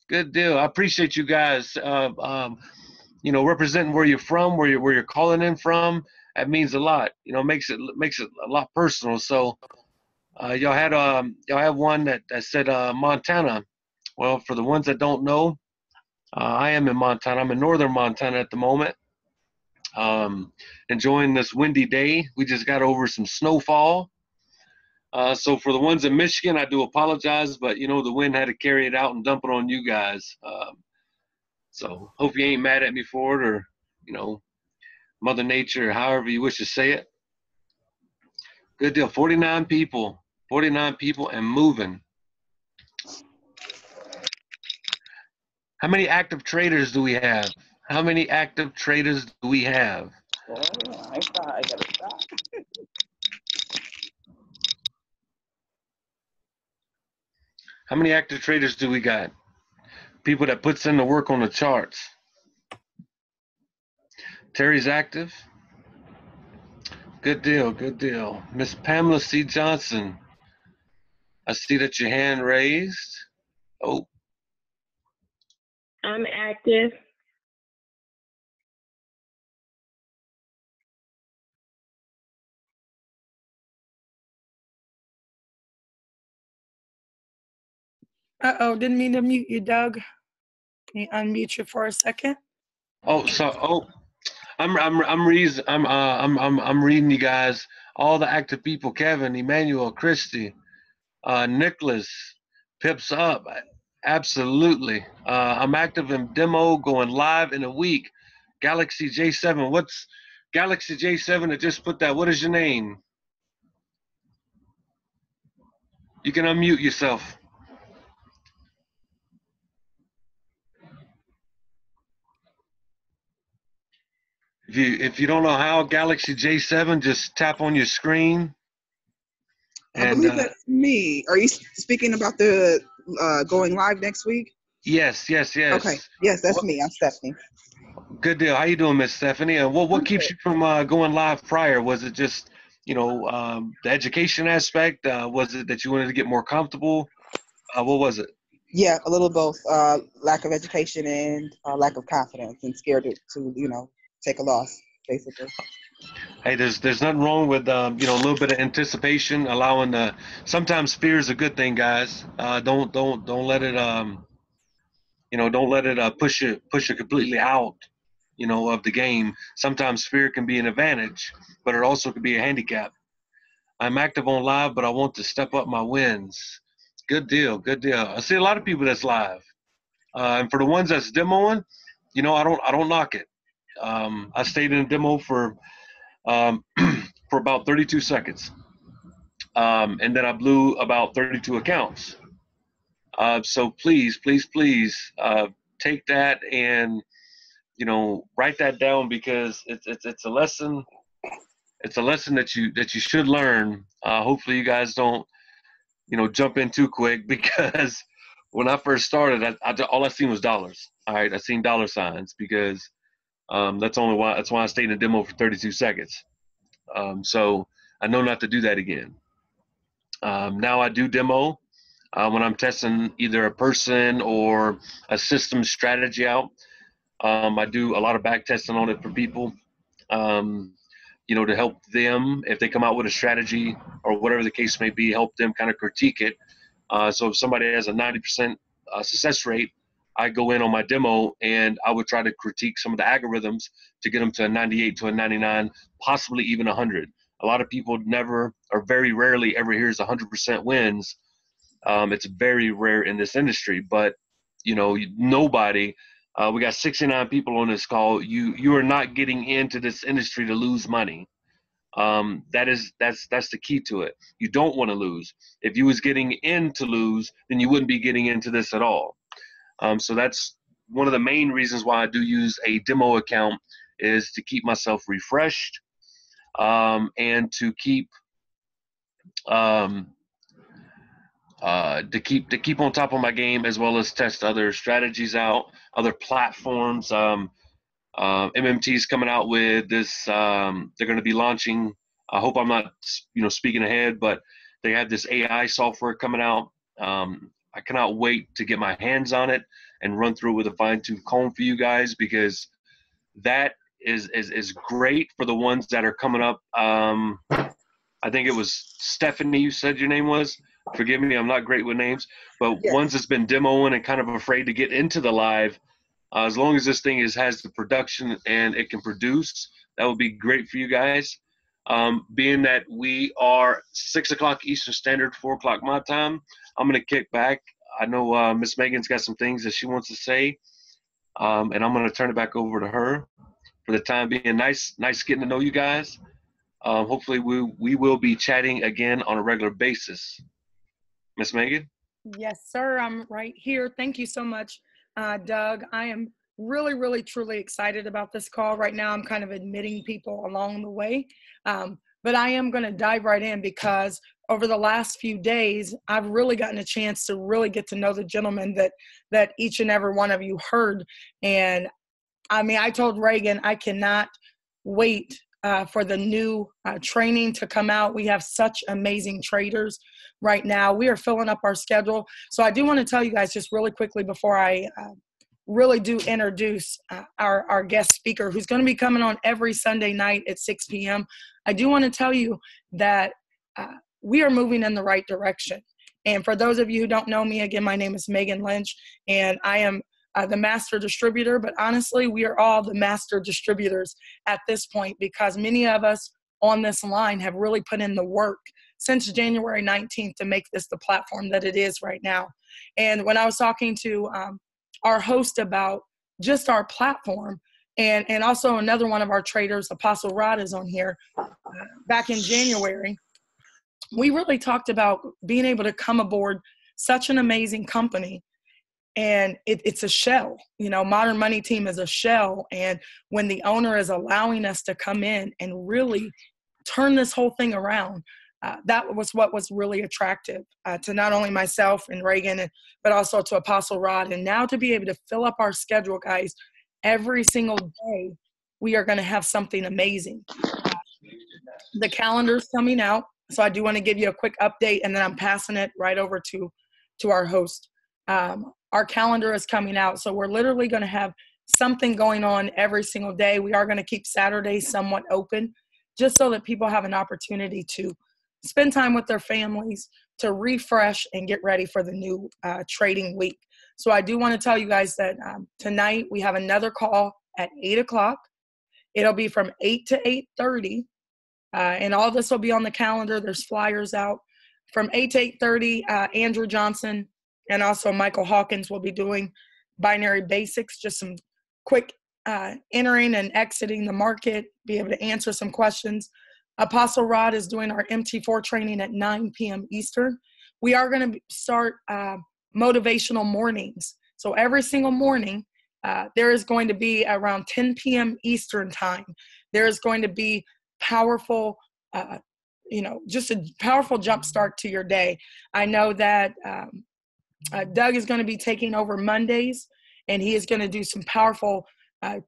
Good deal. I appreciate you guys. Representing where you're from, where you're calling in from. That means a lot. Makes it a lot personal. So y'all had one that said Montana. Well, for the ones that don't know, I am in Montana. I'm in northern Montana at the moment. Enjoying this windy day. We just got over some snowfall. So for the ones in Michigan, I do apologize, but the wind had to carry it out and dump it on you guys. So hope you ain't mad at me for it, or Mother Nature, however you wish to say it. Good deal. 49 people and moving. How many active traders do we have? How many active traders do we have? Oh, I gotta stop. How many active traders do we got? People that puts in the work on the charts. Terry's active. Good deal, good deal. Miss Pamela C. Johnson, I see that your hand raised. Oh. I'm active. Didn't mean to mute you, Doug. Can you unmute you for a second? I'm reading you guys, all the active people: Kevin, Emmanuel, Christy, Nicholas, Pips up. Absolutely. I'm active in demo, going live in a week. Galaxy J7. What's Galaxy J7 that just put that? What is your name? You can unmute yourself. If you don't know how, Galaxy J7, just tap on your screen. I believe that's me. Are you speaking about the going live next week? Yes. Okay. Yes, that's me. I'm Stephanie. Good deal. How you doing, Miss Stephanie? And what keeps you from going live prior? Was it just, the education aspect? Was it that you wanted to get more comfortable? What was it? Yeah, a little both. Lack of education and lack of confidence, and scared to take a loss, basically. Hey, there's nothing wrong with a little bit of anticipation, allowing sometimes fear is a good thing, guys. Don't let it don't let it push you completely out of the game. Sometimes fear can be an advantage, but it also can be a handicap. I'm active on live, but I want to step up my wins. Good deal. I see a lot of people that's live, and for the ones that's demoing, I don't knock it. I stayed in a demo for for about 32 seconds, and then I blew about 32 accounts. So please, take that and write that down, because it's a lesson. It's a lesson that you should learn. Hopefully, you guys don't jump in too quick, because when I first started, all I seen was dollars. All right, I seen dollar signs, because that's why I stayed in a demo for 32 seconds. So I know not to do that again. Now I do demo when I'm testing either a person or a system strategy out. I do a lot of back testing on it for people, to help them if they come out with a strategy or whatever the case may be, help them kind of critique it. So if somebody has a 90% success rate, I go in on my demo and I would try to critique some of the algorithms to get them to a 98 to a 99, possibly even 100. A lot of people never or very rarely ever hears 100% wins. It's very rare in this industry, but nobody. We got 69 people on this call. You are not getting into this industry to lose money. That's the key to it. You don't want to lose. If you was getting in to lose, then you wouldn't be getting into this at all. So that's one of the main reasons why I do use a demo account, is to keep myself refreshed, and to keep to keep on top of my game, as well as test other strategies out, other platforms. MMT's coming out with this. They're going to be launching. I hope I'm not, speaking ahead, but they have this AI software coming out. I cannot wait to get my hands on it and run through it with a fine-tooth comb for you guys, because that is great for the ones that are coming up. I think it was Stephanie, you said your name was. Forgive me, I'm not great with names. But Yes. ones that's been demoing and kind of afraid to get into the live, as long as this thing has the production and it can produce, that would be great for you guys. Being that we are 6 o'clock Eastern Standard, 4 o'clock my time, I'm going to kick back. I know Miss Megan's got some things that she wants to say, and I'm going to turn it back over to her for the time being. Nice getting to know you guys. Hopefully we will be chatting again on a regular basis. Miss Megan? Yes, sir. I'm right here. Thank you so much, Doug. I am really, really, truly excited about this call. Right now, I'm kind of admitting people along the way. But I am going to dive right in, because over the last few days, I've really gotten a chance to really get to know the gentleman that each and every one of you heard. And I mean, I told Reagan, I cannot wait for the new training to come out. We have such amazing traders right now. We are filling up our schedule. So I do want to tell you guys just really quickly before I really do introduce our guest speaker, who's going to be coming on every Sunday night at 6 p.m. I do want to tell you that we are moving in the right direction. And for those of you who don't know me, again, my name is Megan Lynch, and I am the master distributor. But honestly, we are all the master distributors at this point, because many of us on this line have really put in the work since January 19th to make this the platform that it is right now. And when I was talking to our host about just our platform, and also another one of our traders, Apostle Rod, is on here, back in January, we really talked about being able to come aboard such an amazing company. And it's a shell, Modern Money Team is a shell. And when the owner is allowing us to come in and really turn this whole thing around, that was what was really attractive to not only myself and Reagan, but also to Apostle Rod. And now to be able to fill up our schedule, guys, every single day, we are going to have something amazing. The calendar's coming out. So I do want to give you a quick update, and then I'm passing it right over to our host. Our calendar is coming out. So we're literally going to have something going on every single day. We are going to keep Saturdays somewhat open, just so that people have an opportunity to spend time with their families, to refresh and get ready for the new trading week. So I do want to tell you guys that tonight we have another call at 8 o'clock. It'll be from 8 to 8:30. And all this will be on the calendar. There's flyers out. From 8 to 8:30, Andrew Johnson and also Michael Hawkins will be doing binary basics, just some quick entering and exiting the market, be able to answer some questions. Apostle Rod is doing our MT4 training at 9 p.m. Eastern. We are going to start motivational mornings. So every single morning, there is going to be around 10 p.m. Eastern time. There is going to be powerful, just a powerful jump start to your day. I know that Doug is going to be taking over Mondays, and he is going to do some powerful,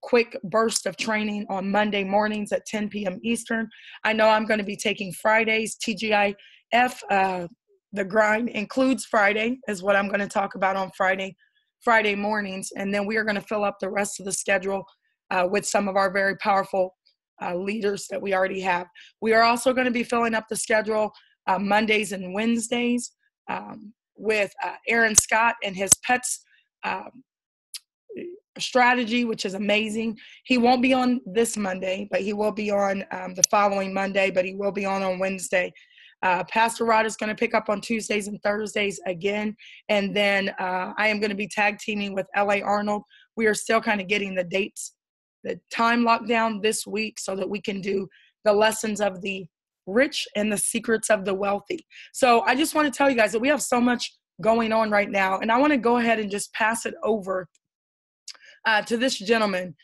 quick burst of training on Monday mornings at 10 p.m. Eastern. I know I'm going to be taking Fridays, TGIF. The grind includes Friday, is what I'm going to talk about on Friday mornings. And then we are going to fill up the rest of the schedule with some of our very powerful leaders that we already have. We are also going to be filling up the schedule Mondays and Wednesdays with Aaron Scott and his pets strategy, which is amazing. He won't be on this Monday, but he will be on the following Monday, but he will be on Wednesday. Pastor Rod is going to pick up on Tuesdays and Thursdays again. And then I am going to be tag teaming with L.A. Arnold. We are still kind of getting the dates, the time lockdown this week, so that we can do the lessons of the rich and the secrets of the wealthy. So I just want to tell you guys that we have so much going on right now. And I want to go ahead and just pass it over to this gentleman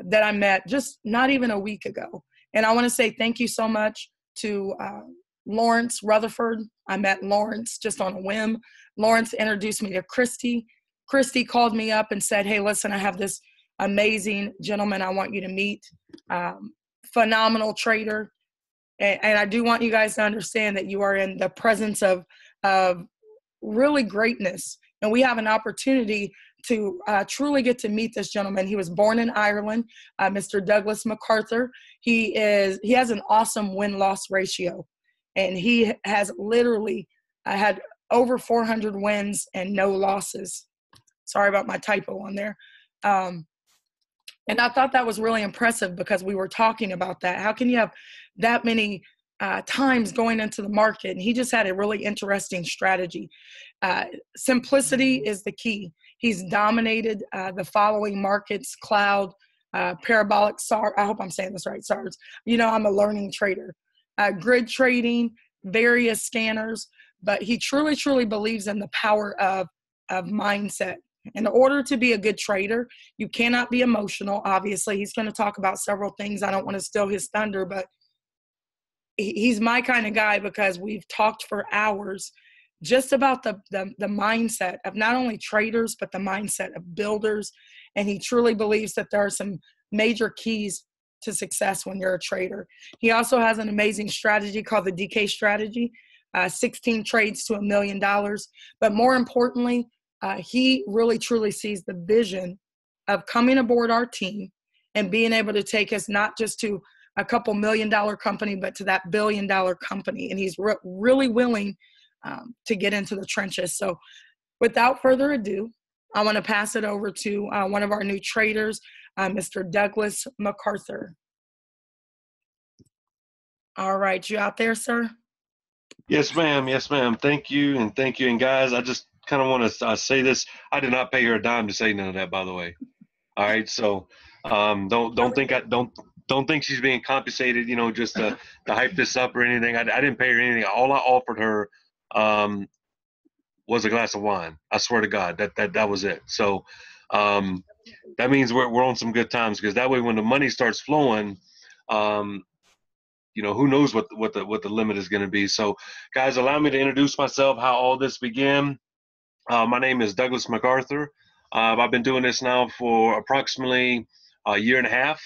that I met just not even a week ago. And I want to say thank you so much to Lawrence Rutherford. I met Lawrence just on a whim. Lawrence introduced me to Christy. Christy called me up and said, hey, listen, I have this amazing gentleman I want you to meet. Phenomenal trader. And I do want you guys to understand that you are in the presence of really greatness. And we have an opportunity to truly get to meet this gentleman. He was born in Ireland, Mr. Douglas McArthur. He has an awesome win-loss ratio, and he has literally had over 400 wins and no losses. Sorry about my typo on there. And I thought that was really impressive because we were talking about that. How can you have that many times going into the market? And he just had a really interesting strategy. Simplicity is the key. He's dominated the following markets: cloud, parabolic SAR. I hope I'm saying this right, SARs. You know, I'm a learning trader. Grid trading, various scanners. But he truly, truly believes in the power of mindset. In order to be a good trader, you cannot be emotional. Obviously, he's going to talk about several things. I don't want to steal his thunder, but he's my kind of guy because we've talked for hours just about the mindset of not only traders, but the mindset of builders. And he truly believes that there are some major keys to success when you're a trader. He also has an amazing strategy called the DK strategy, 16 trades to $1 million. But more importantly, he really truly sees the vision of coming aboard our team and being able to take us not just to a couple $1 million company, but to that $1 billion company. And he's really willing to get into the trenches. So without further ado, I want to pass it over to one of our new traders, Mr. Douglas McArthur. All right, you out there, sir? Yes, ma'am. Yes, ma'am. Thank you, and thank you. And guys, I just kind of want to say this. I did not pay her a dime to say none of that, by the way. All right, so don't think she's being compensated, you know, just to hype this up or anything. I didn't pay her anything. All I offered her was a glass of wine. I swear to God, that was it. So that means we're on some good times, because that way when the money starts flowing, you know, who knows what the limit is going to be. So, guys, allow me to introduce myself, how all this began. My name is Douglas McArthur. I've been doing this now for approximately a year and a half,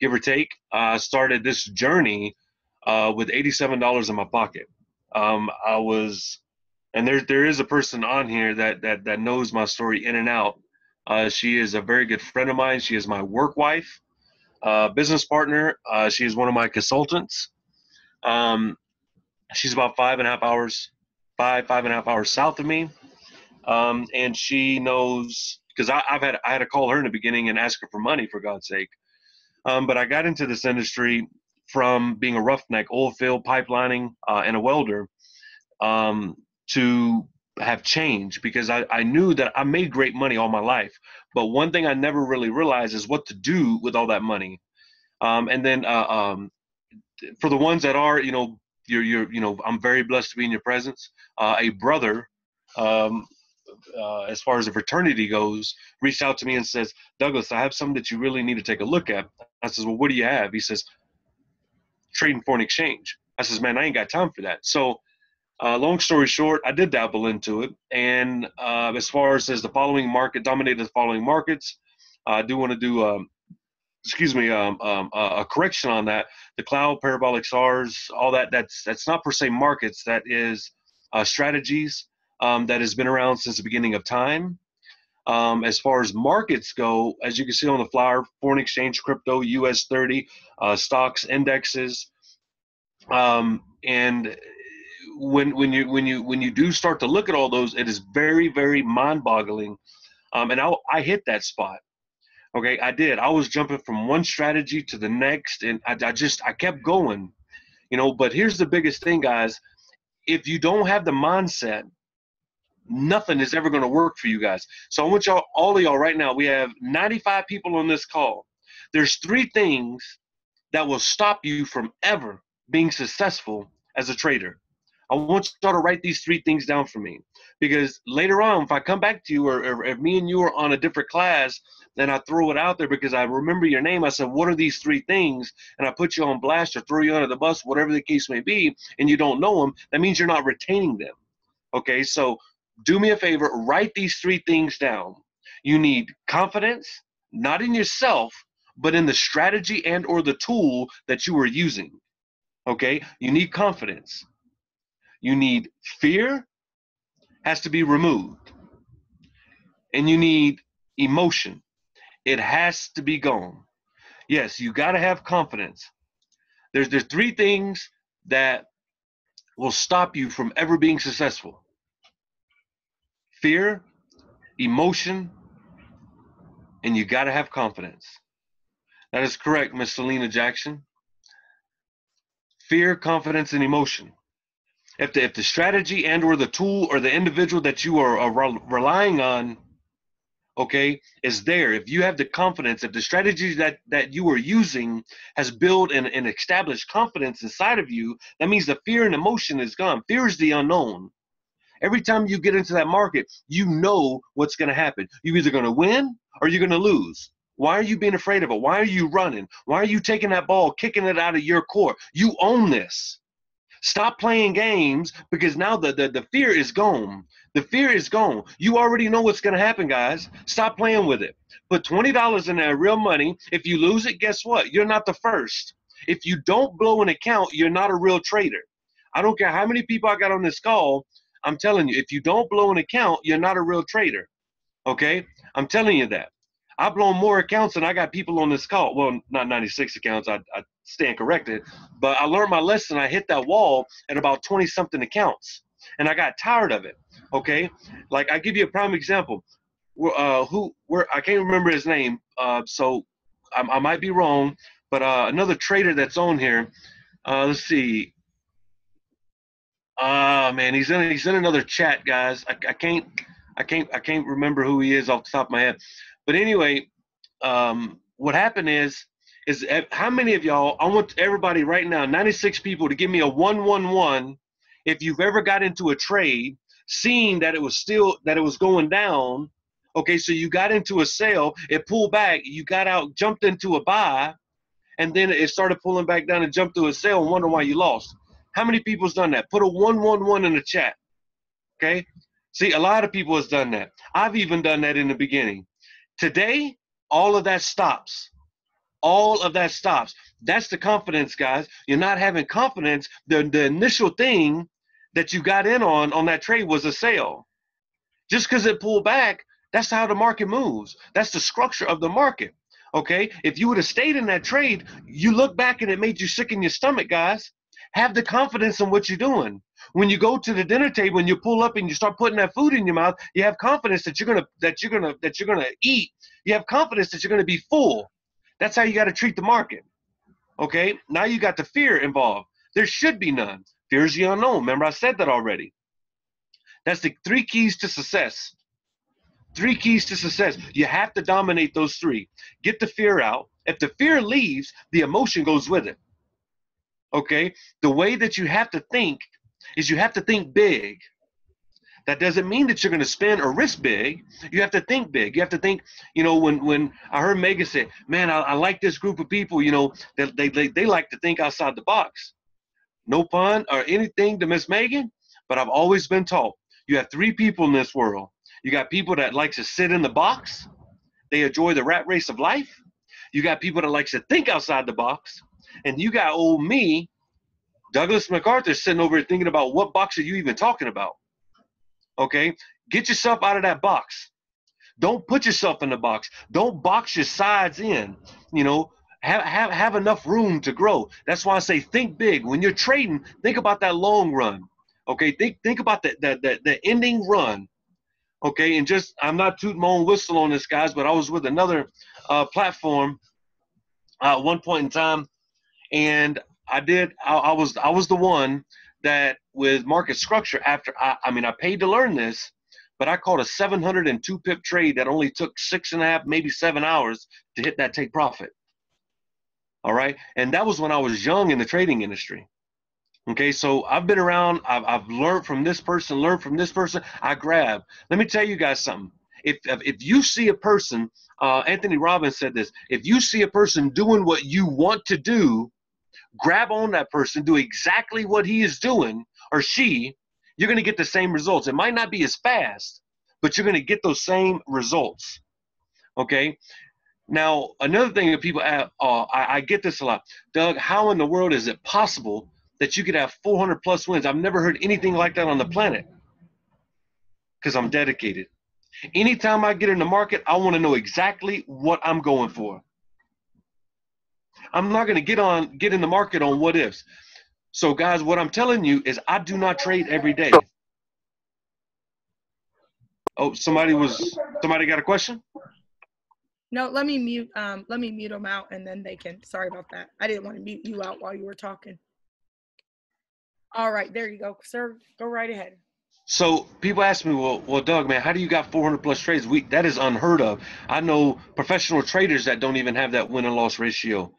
give or take. I started this journey with $87 in my pocket. And there is a person on here that knows my story in and out. She is a very good friend of mine. She is my work wife, business partner. She is one of my consultants. She's about 5.5 hours south of me. And she knows, because I had to call her in the beginning and ask her for money, for God's sake. But I got into this industry from being a roughneck, oil field pipelining, and a welder, to have changed, because I knew that I made great money all my life. But one thing I never really realized is what to do with all that money. And then for the ones that are, you know, I'm very blessed to be in your presence. A brother, as far as the fraternity goes, reached out to me and says, Douglas, I have something that you really need to take a look at. I says, well, what do you have? He says, trading foreign exchange. I says, man, I ain't got time for that. So long story short, I did dabble into it. And as far as the following market, dominated the following markets, I do want to do a correction on that. The cloud, parabolic SARs, all that's not per se markets. That is strategies that has been around since the beginning of time. As far as markets go, as you can see on the flyer, foreign exchange, crypto, US 30, stocks, indexes, and when you do start to look at all those, it is very, very mind-boggling. And I hit that spot. Okay, I did. I was jumping from one strategy to the next, and I kept going, you know. But here's the biggest thing, guys. If you don't have the mindset, nothing is ever going to work for you guys. So I want all of y'all right now, we have 95 people on this call. There's 3 things that will stop you from ever being successful as a trader. I want y'all to write these 3 things down for me, because later on, if I come back to you, or if me and you are on a different class, then I throw it out there because I remember your name. I said, what are these 3 things? And I put you on blast or throw you under the bus, whatever the case may be, and you don't know them. That means you're not retaining them. Okay, so do me a favor, write these 3 things down. You need confidence, not in yourself, but in the strategy and or the tool that you are using. Okay, you need confidence. You need fear, has to be removed. and you need emotion. It has to be gone. Yes, you got to have confidence. There's three things that will stop you from ever being successful: fear, emotion, and you got to have confidence. That is correct, Miss Selena Jackson. Fear, confidence, and emotion. If the strategy and or the tool or the individual that you are relying on, okay, is there, if you have the confidence, if the strategy that you are using has built and established confidence inside of you, that means the fear and emotion is gone. Fear is the unknown. Every time you get into that market, you know what's going to happen. You're either going to win or you're going to lose. Why are you being afraid of it? Why are you running? Why are you taking that ball, kicking it out of your court? You own this. Stop playing games, because now the fear is gone. The fear is gone. You already know what's going to happen, guys. Stop playing with it. Put $20 in there, real money. If you lose it, guess what? You're not the first. If you don't blow an account, you're not a real trader. I don't care how many people I got on this call. I'm telling you, if you don't blow an account, you're not a real trader. Okay? I'm telling you that. I've blown more accounts than I got people on this call. Well, not 96 accounts. I stand corrected. But I learned my lesson. I hit that wall at about 20-something accounts. And I got tired of it. Okay? Like, I give you a prime example. I can't remember his name. So I might be wrong. But another trader that's on here. Let's see. Man, he's in another chat, guys. I can't remember who he is off the top of my head. But anyway, what happened is how many of y'all, I want everybody right now, 96 people, to give me a 111 if you've ever got into a trade, seeing that it was going down. Okay, so you got into a sale, it pulled back, you got out, jumped into a buy, and then it started pulling back down and jumped to a sale and wonder why you lost. How many people's done that? Put a 111 in the chat. Okay? See, a lot of people has done that. I've even done that in the beginning. Today, all of that stops. All of that stops. That's the confidence, guys. You're not having confidence. The initial thing that you got in on that trade was a sale. Just because it pulled back, that's how the market moves. That's the structure of the market. Okay? If you would have stayed in that trade, you look back and it made you sick in your stomach, guys. Have the confidence in what you're doing. When you go to the dinner table and you pull up and you start putting that food in your mouth, you have confidence that you're gonna eat. You have confidence that you're gonna be full. That's how you got to treat the market. Okay? Now you got the fear involved. There should be none. Fear is the unknown. Remember, I said that already. That's the 3 keys to success. 3 keys to success. You have to dominate those 3. Get the fear out. If the fear leaves, the emotion goes with it. Okay? The way that you have to think is you have to think big. That doesn't mean that you're going to spend or risk big. You have to think big. You have to think, when I heard Megan say, man, I like this group of people, that they like to think outside the box. No pun or anything to Miss Megan, but I've always been taught you have 3 people in this world. You got people that like to sit in the box. They enjoy the rat race of life. You got people that like to think outside the box. And you got old me, Douglas McArthur, sitting over here thinking about what box are you even talking about? Okay? Get yourself out of that box. Don't put yourself in the box. Don't box your sides in. Have enough room to grow. That's why I say think big. When you're trading, think about that long run. Okay? Think about the ending run. Okay? And I'm not tooting my own whistle on this, guys, but I was with another platform at one point in time, and I was the one that with market structure, after I paid to learn this, but I caught a 702 pip trade that only took 6.5, maybe 7 hours to hit that take profit. All right. And that was when I was young in the trading industry. Okay. So I've been around, I've learned from this person, I grab. Let me tell you guys something. If you see a person, Anthony Robbins said this, if you see a person doing what you want to do, grab on that person, do exactly what he is doing or she, you're going to get the same results. It might not be as fast, but you're going to get those same results. Okay. Now, another thing that people ask, I get this a lot. Doug, how in the world is it possible that you could have 400 plus wins? I've never heard anything like that on the planet. Because I'm dedicated. Anytime I get in the market, I want to know exactly what I'm going for. I'm not going to get in the market on what ifs. So guys, what I'm telling you is I do not trade every day. Oh, somebody got a question? No, let me mute them out and then they can. Sorry about that. I didn't want to mute you out while you were talking. All right, there you go, sir. Go right ahead. So people ask me, well, Doug, man, how do you got 400 plus trades? That is unheard of. I know professional traders that don't even have that win and loss ratio.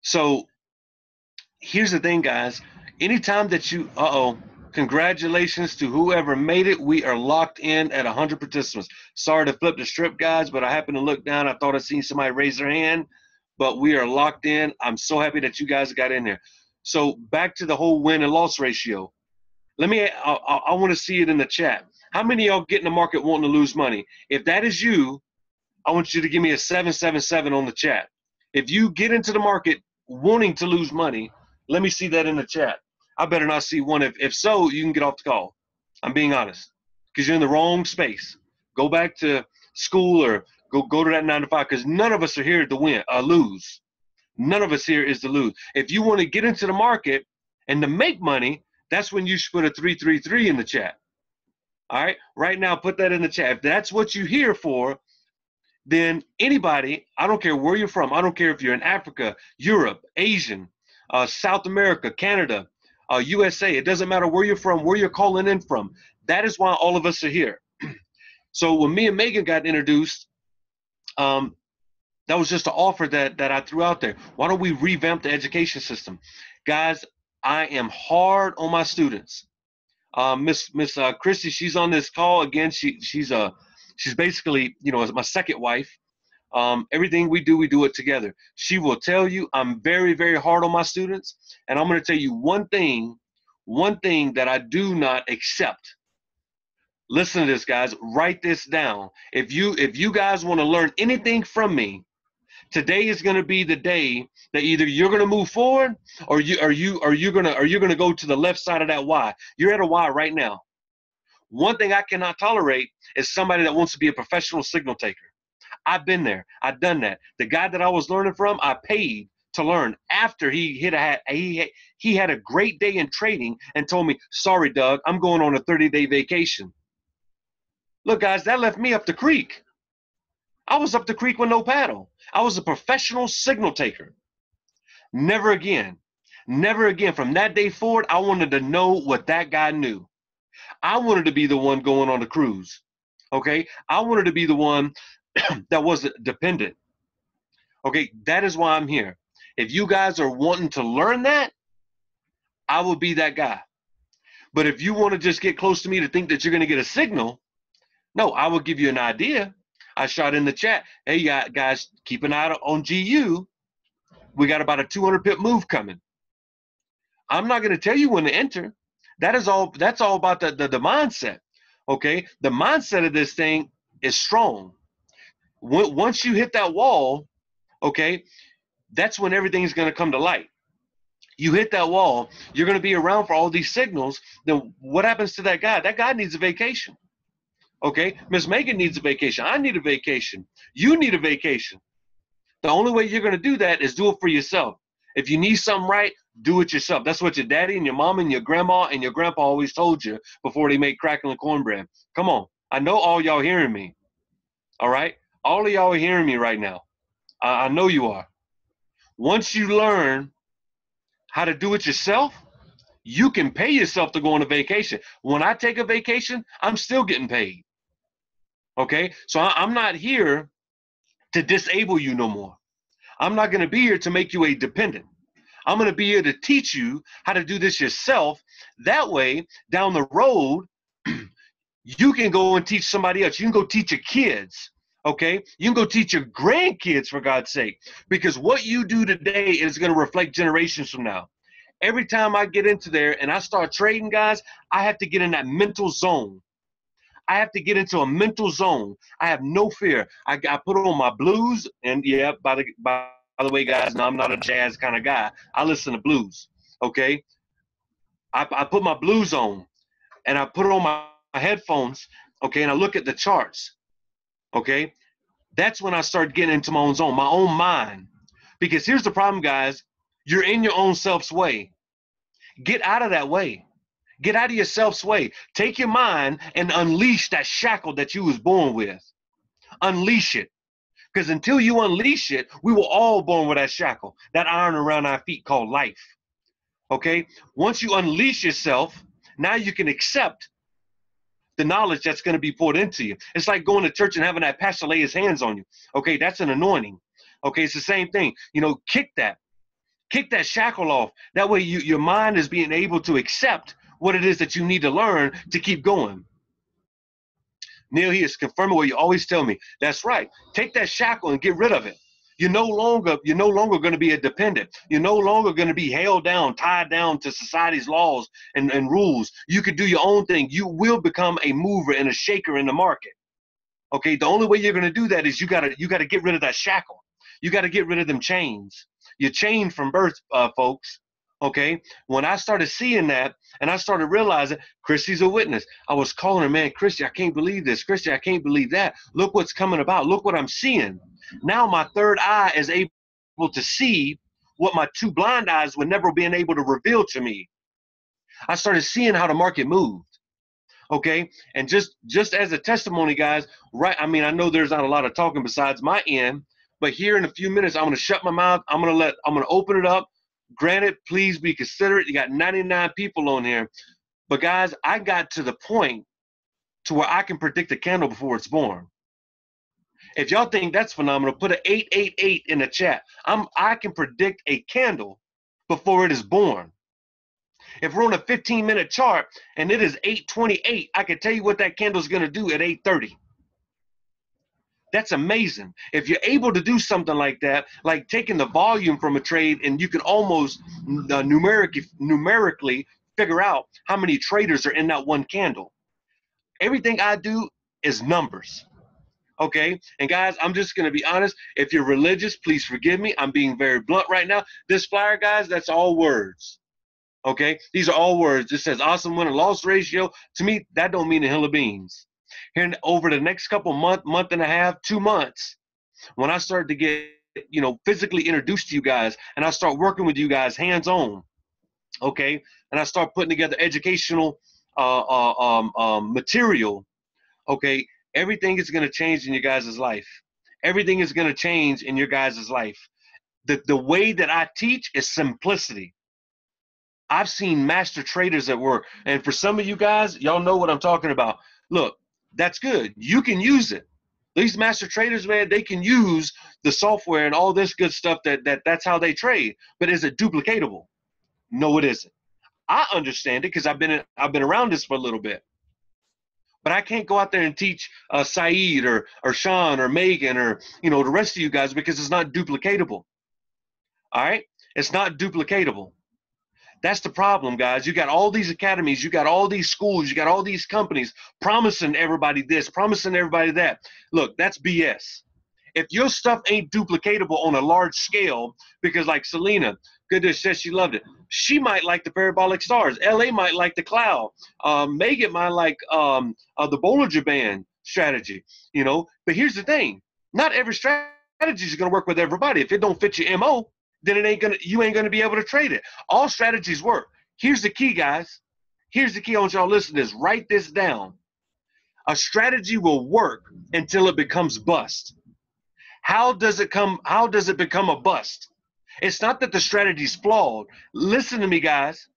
So here's the thing, guys. Anytime that congratulations to whoever made it. We are locked in at 100 participants. Sorry to flip the strip, guys, but I happened to look down. I thought I seen somebody raise their hand, but we are locked in. I'm so happy that you guys got in there. So back to the whole win and loss ratio. I want to see it in the chat. How many of y'all get in the market wanting to lose money? If that is you, I want you to give me a 777 on the chat. If you get into the market wanting to lose money, let me see that in the chat. I better not see one. If so, you can get off the call. I'm being honest, because you're in the wrong space. Go back to school or go to that 9 to 5, because none of us are here to lose. None of us here is to lose. If you want to get into the market and to make money, that's when you should put a 333 in the chat. All right, right now, put that in the chat. If that's what you're here for, then anybody, I don't care where you're from. I don't care if you're in Africa, Europe, Asian, South America, Canada, USA. It doesn't matter where you're from, where you're calling in from. That is why all of us are here. So when me and Megan got introduced, that was just an offer that I threw out there. Why don't we revamp the education system? Guys, I am hard on my students. Miss Christy, she's on this call again. She's basically, my second wife. Everything we do it together. She will tell you I'm very, very hard on my students, and I'm going to tell you one thing that I do not accept. Listen to this, guys. Write this down. If you guys want to learn anything from me, today is going to be the day that either you're going to move forward or you're going to go to the left side of that Y. You're at a Y right now. One thing I cannot tolerate is somebody that wants to be a professional signal taker. I've been there. I've done that. The guy that I was learning from, I paid to learn after he had a great day in trading and told me, sorry, Doug, I'm going on a 30-day vacation. Look, guys, that left me up the creek. I was up the creek with no paddle. I was a professional signal taker. Never again. Never again. From that day forward, I wanted to know what that guy knew. I wanted to be the one going on the cruise. Okay? I wanted to be the one that wasn't dependent. Okay? That is why I'm here. If you guys are wanting to learn that, I will be that guy. But if you want to just get close to me to think that you're going to get a signal, no, I will give you an idea. I shot in the chat. Hey, guys, keep an eye on GU. We got about a 200 pip move coming. I'm not going to tell you when to enter. That's all about the mindset. Okay? The mindset of this thing is strong. Once you hit that wall, okay, that's when everything's going to come to light. You hit that wall, you're going to be around for all these signals. Then what happens to that guy? That guy needs a vacation. Okay? Miss Megan needs a vacation. I need a vacation. You need a vacation. The only way you're going to do that is do it for yourself. If you need something right, do it yourself. That's what your daddy and your mom and your grandma and your grandpa always told you before they made crackling cornbread. Come on. I know all y'all hearing me. All right? All of y'all are hearing me right now. I know you are. Once you learn how to do it yourself, you can pay yourself to go on a vacation. When I take a vacation, I'm still getting paid. Okay? So I'm not here to disable you no more. I'm not going to be here to make you a dependent. I'm going to be here to teach you how to do this yourself. That way, down the road, you can go and teach somebody else. You can go teach your kids, okay? You can go teach your grandkids, for God's sake, because what you do today is going to reflect generations from now. Every time I get into there and I start trading, guys, I have to get in that mental zone. I have to get into a mental zone. I have no fear. I put on my blues, and yeah, by the way, guys, no, I'm not a jazz kind of guy. I listen to blues, okay? I put my blues on, and I put on my headphones, okay, and I look at the charts, okay, that's when I start getting into my own zone, my own mind. Because here's the problem, guys. You're in your own self's way. Get out of that way. Get out of your self's way. Take your mind and unleash that shackle that you was born with. Unleash it. Because until you unleash it, we were all born with that shackle, that iron around our feet called life. Okay? Once you unleash yourself, now you can accept the knowledge that's going to be poured into you. It's like going to church and having that pastor lay his hands on you. Okay? That's an anointing. Okay? It's the same thing. Kick that. Kick that shackle off. That way your mind is being able to accept what it is that you need to learn to keep going. Neil, he is confirming what you always tell me. That's right. Take that shackle and get rid of it. You're no longer going to be a dependent. You're no longer going to be held down, tied down to society's laws and rules. You could do your own thing. You will become a mover and a shaker in the market. Okay, the only way you're going to do that is you gotta get rid of that shackle. You got to get rid of them chains. You're chained from birth, folks. Okay, when I started seeing that and I started realizing, Christy's a witness. I was calling her, man, Christy, I can't believe this. Christy, I can't believe that. Look what's coming about. Look what I'm seeing. Now my third eye is able to see what my two blind eyes were never being able to reveal to me. I started seeing how the market moved. Okay, and just as a testimony, guys, right? I mean, I know there's not a lot of talking besides my end, but here in a few minutes, I'm going to shut my mouth. I'm going to open it up. Granted, please be considerate. You got 99 people on here. But guys, I got to the point to where I can predict a candle before it's born. If y'all think that's phenomenal, put an 888 in the chat. I can predict a candle before it is born. If we're on a 15-minute chart and it is 8:28, I can tell you what that candle is going to do at 8:30. That's amazing. If you're able to do something like that, like taking the volume from a trade, and you can almost numerically figure out how many traders are in that one candle. Everything I do is numbers. Okay? And guys, I'm just going to be honest. If you're religious, please forgive me. I'm being very blunt right now. This flyer, guys, that's all words. Okay? These are all words. It says awesome win and loss ratio. To me, that don't mean a hill of beans. Here over the next couple month and a half, 2 months, when I start to get, physically introduced to you guys and I start working with you guys hands-on, okay, and I start putting together educational material, okay, everything is going to change in your guys' life. Everything is going to change in your guys' life. The way that I teach is simplicity. I've seen master traders at work, and for some of you guys, y'all know what I'm talking about. Look, that's good. You can use it. These master traders, man, they can use the software and all this good stuff. That's how they trade. But is it duplicatable? No, it isn't. I understand it because I've been around this for a little bit. But I can't go out there and teach Saeed or Sean or Megan or the rest of you guys because it's not duplicatable. All right, it's not duplicatable. That's the problem, guys. You got all these academies, you got all these schools, you got all these companies promising everybody this, promising everybody that. Look, that's BS. If your stuff ain't duplicatable on a large scale, because like Selena, goodness says she loved it. She might like the parabolic stars. LA might like the cloud. Megan might like the Bollinger Band strategy, But here's the thing. Not every strategy is going to work with everybody. If it don't fit your MO, then you ain't gonna be able to trade it. All strategies work. Here's the key, guys. Here's the key. I want y'all to listen to this. Write this down. A strategy will work until it becomes bust. How does it become a bust? It's not that the strategy's flawed. Listen to me, guys.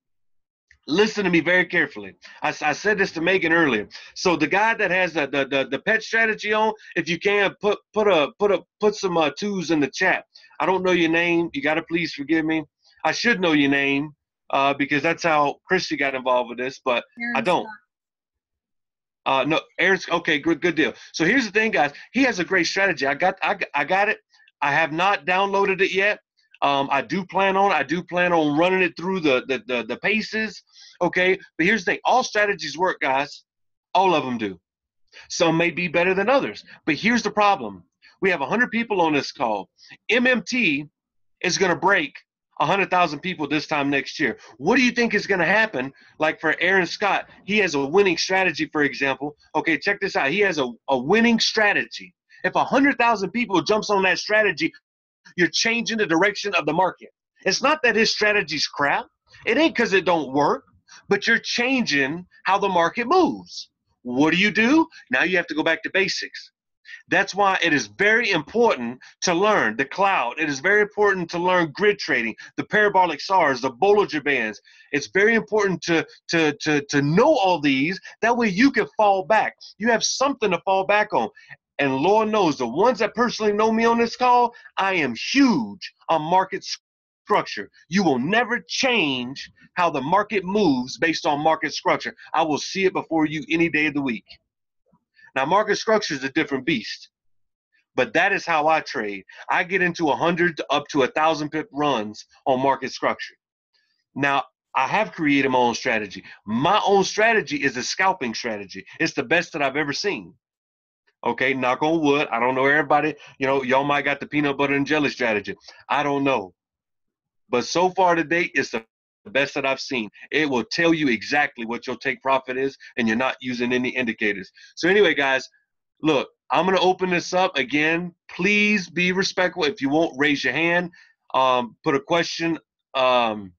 Listen to me very carefully. I said this to Megan earlier. So the guy that has the pet strategy on, if you can put some twos in the chat. I don't know your name. You gotta please forgive me. I should know your name because that's how Christy got involved with this, but Aaron, I don't. No, Aaron's okay. Good deal. So here's the thing, guys. He has a great strategy. I got it. I have not downloaded it yet. I do plan on running it through the paces. Okay, but here's the thing. All strategies work, guys. All of them do. Some may be better than others. But here's the problem. We have 100 people on this call. MMT is going to break 100,000 people this time next year. What do you think is going to happen? Like for Aaron Scott, he has a winning strategy, for example. Okay, check this out. He has a winning strategy. If 100,000 people jumps on that strategy, you're changing the direction of the market. It's not that his strategy's crap. It ain't because it don't work, but you're changing how the market moves. What do? Now you have to go back to basics. That's why it is very important to learn the cloud. It is very important to learn grid trading, the parabolic SARs, the Bollinger Bands. It's very important to know all these. That way you can fall back. You have something to fall back on. And Lord knows, the ones that personally know me on this call, I am huge on market structure. You will never change how the market moves based on market structure. I will see it before you any day of the week. Now, market structure is a different beast, but that is how I trade. I get into 100 up to 1,000 pip runs on market structure. Now, I have created my own strategy. My own strategy is a scalping strategy. It's the best that I've ever seen. Okay, knock on wood. I don't know everybody. Y'all might got the peanut butter and jelly strategy. I don't know. But so far to date, it's the best that I've seen. It will tell you exactly what your take profit is, and you're not using any indicators. So anyway, guys, look, I'm going to open this up again. Please be respectful. If you won't, raise your hand. Put a question in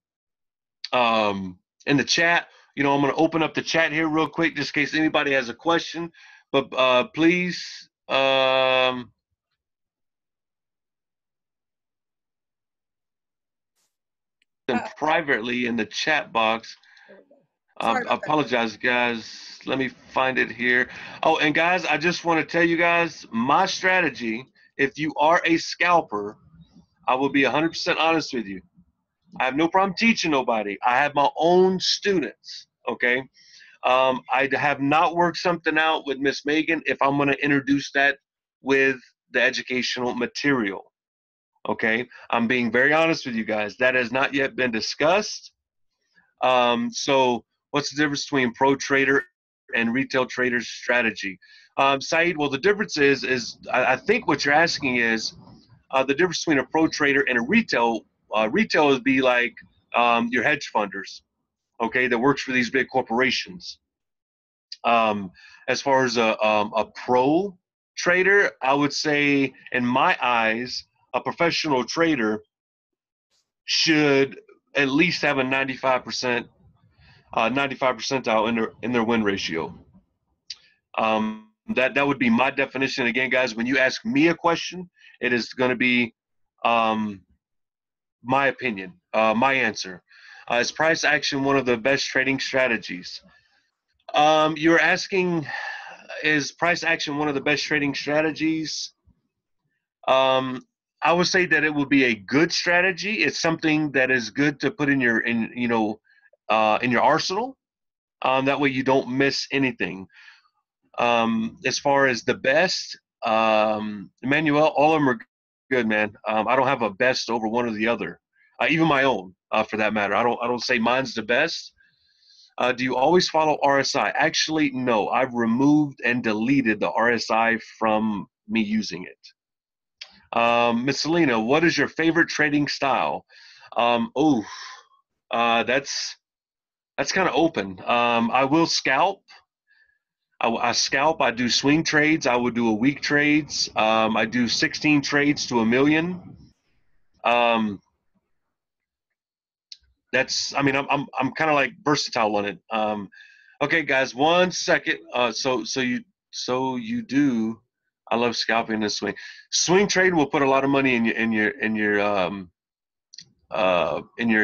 the chat. I'm going to open up the chat here real quick just in case anybody has a question. But please, privately in the chat box. I apologize, guys. Let me find it here. Oh, and guys, I just want to tell you guys my strategy. If you are a scalper, I will be 100% honest with you. I have no problem teaching nobody. I have my own students, okay? I have not worked something out with Miss Megan if I'm going to introduce that with the educational material, okay? I'm being very honest with you guys. That has not yet been discussed. So what's the difference between pro trader and retail trader's strategy? Saeed, well, the difference is I think what you're asking is the difference between a pro trader and a retail. Retail would be like your hedge funders, okay, that works for these big corporations. As far as a pro trader, I would say, in my eyes, a professional trader should at least have a 95% 95 percentile in their win ratio. That would be my definition. Again, guys, when you ask me a question, it is going to be my opinion, my answer. Is price action one of the best trading strategies? You're asking, is price action one of the best trading strategies? I would say that it would be a good strategy. It's something that is good to put in your arsenal. That way you don't miss anything. As far as the best, Emmanuel, all of them are good, man. I don't have a best over one or the other, even my own, for that matter. I don't say mine's the best. Do you always follow RSI? Actually, no. I've removed and deleted the RSI from me using it. Miss Selena, what is your favorite trading style? That's kind of open. I will scalp. I scalp. I do swing trades. I would do a week trades. I do 16 trades to $1 million. I'm kind of like versatile on it. Okay, guys, 1 second. So you do. I love scalping and swing. Swing trade will put a lot of money in your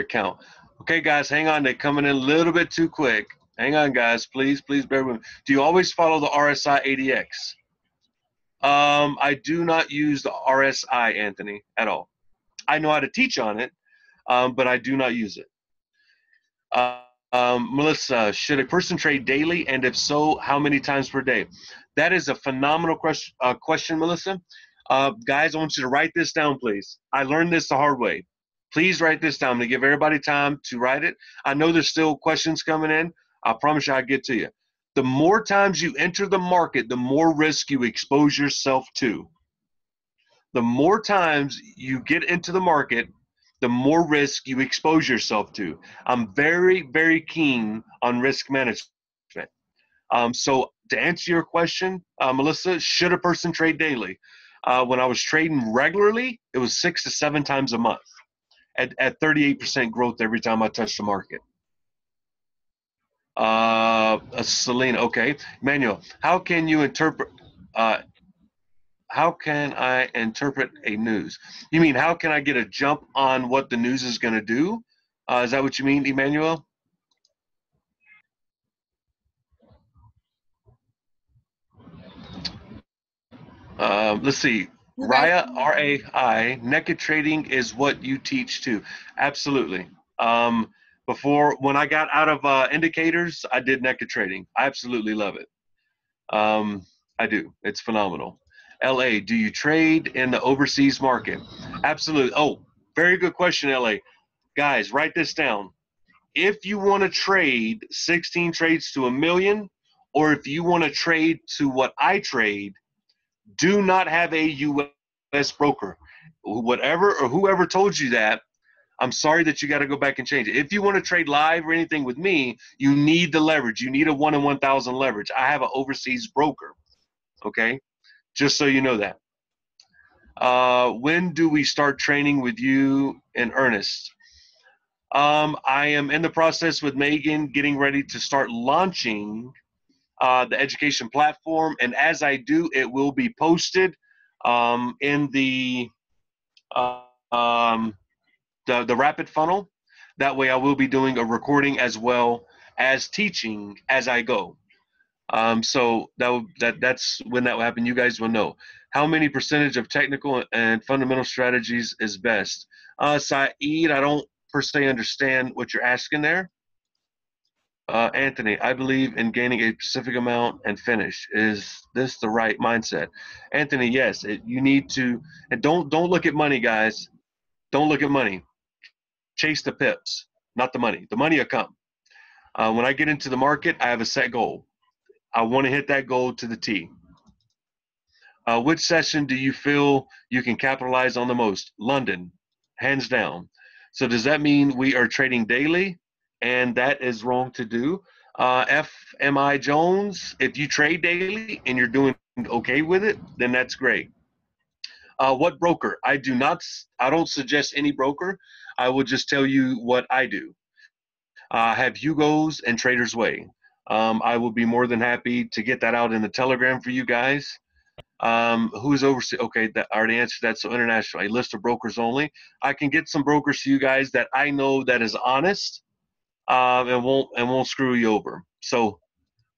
account. Okay, guys, hang on. They're coming in a little bit too quick. Hang on, guys. Please bear with me. Do you always follow the RSI ADX? I do not use the RSI, Anthony, at all. I know how to teach on it, but I do not use it. Melissa, should a person trade daily? And if so, how many times per day? That is a phenomenal question, Melissa. Guys, I want you to write this down, please. I learned this the hard way. Please write this down. I'm going to give everybody time to write it. I know there's still questions coming in. I promise you I'll get to you. The more times you enter the market, the more risk you expose yourself to. The more times you get into the market, the more risk you expose yourself to. I'm very, very keen on risk management. So to answer your question, Melissa, should a person trade daily? When I was trading regularly, it was 6 to 7 times a month at 38% growth every time I touched the market. Selena, okay. Manuel, how can you interpret? How can I interpret a news? You mean how can I get a jump on what the news is going to do? Is that what you mean, Emmanuel? Let's see. You guys, Raya, RAI, naked trading is what you teach too. Absolutely. Before, when I got out of indicators, I did naked trading. I absolutely love it. I do. It's phenomenal. LA, do you trade in the overseas market? Absolutely. Oh, very good question, LA. Guys, write this down. If you want to trade 16 trades to a million, or if you want to trade to what I trade, do not have a U.S. broker. Whatever or whoever told you that, I'm sorry that you got to go back and change it. If you want to trade live or anything with me, you need the leverage. You need a 1 in 1,000 leverage. I have an overseas broker, okay? Just so you know that. When do we start training with you in earnest? I am in the process with Megan getting ready to start launching the education platform. And as I do, it will be posted in uh, um, the rapid funnel. That way I will be doing a recording as well as teaching as I go. So that's when that will happen. You guys will know. How many percentage of technical and fundamental strategies is best? Saeed, I don't per se understand what you're asking there. Anthony, I believe in gaining a specific amount and finish. Is this the right mindset? Anthony, yes. You need to, and don't look at money, guys. Don't look at money. Chase the pips, not the money. The money will come. When I get into the market, I have a set goal. I want to hit that goal to the T. Which session do you feel you can capitalize on the most? London, hands down. So does that mean we are trading daily? And that is wrong to do. FMI Jones, if you trade daily and you're doing okay with it, then that's great. What broker? I don't suggest any broker. I will just tell you what I do. Have Hugo's and Trader's Way. I will be more than happy to get that out in the Telegram for you guys. Who's overseas? Okay, that I already answered that. So international, a list of brokers only. I can get some brokers to you guys that I know that is honest, and won't screw you over. So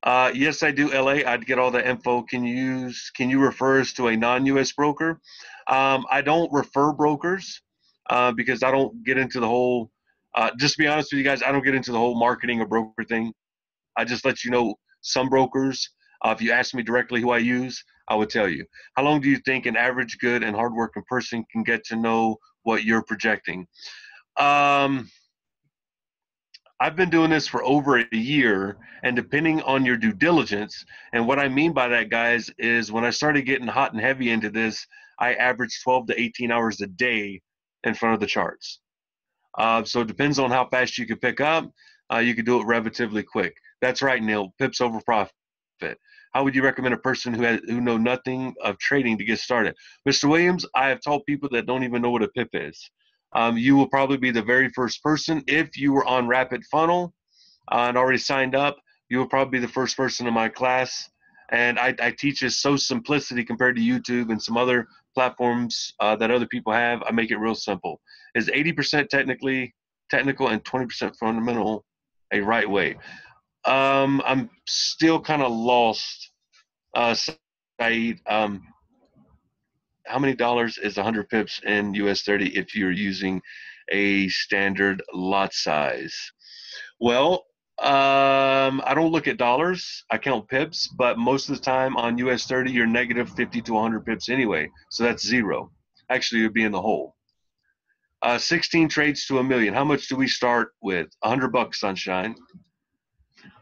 yes, I do. LA, I'd get all the info. Can you refer us to a non-US broker? I don't refer brokers because I don't get into the whole. Just to be honest with you guys, I don't get into the whole marketing or broker thing. I just let you know some brokers. If you ask me directly who I use, I would tell you. How long do you think an average, good, and hardworking person can get to know what you're projecting? Um, I've been doing this for over a year, and depending on your due diligence, and what I mean by that, guys, is when I started getting hot and heavy into this, I averaged 12 to 18 hours a day in front of the charts. So it depends on how fast you can pick up. You can do it relatively quick. That's right, Neil. Pips over profit. How would you recommend a person who know nothing of trading to get started? Mr. Williams, I have taught people that don't even know what a pip is. You will probably be the very first person. If you were on Rapid Funnel and already signed up, you will probably be the first person in my class. And I teach this so simplicity compared to YouTube and some other platforms that other people have. I make it real simple. Is 80% technical and 20% fundamental a right way? I'm still kind of lost, Saeed. How many dollars is 100 pips in US 30 if you're using a standard lot size? Well, I don't look at dollars. I count pips, but most of the time on US 30, you're negative 50 to 100 pips anyway. So that's zero. Actually, you'd be in the hole. 16 trades to a million. How much do we start with? $100, Sunshine.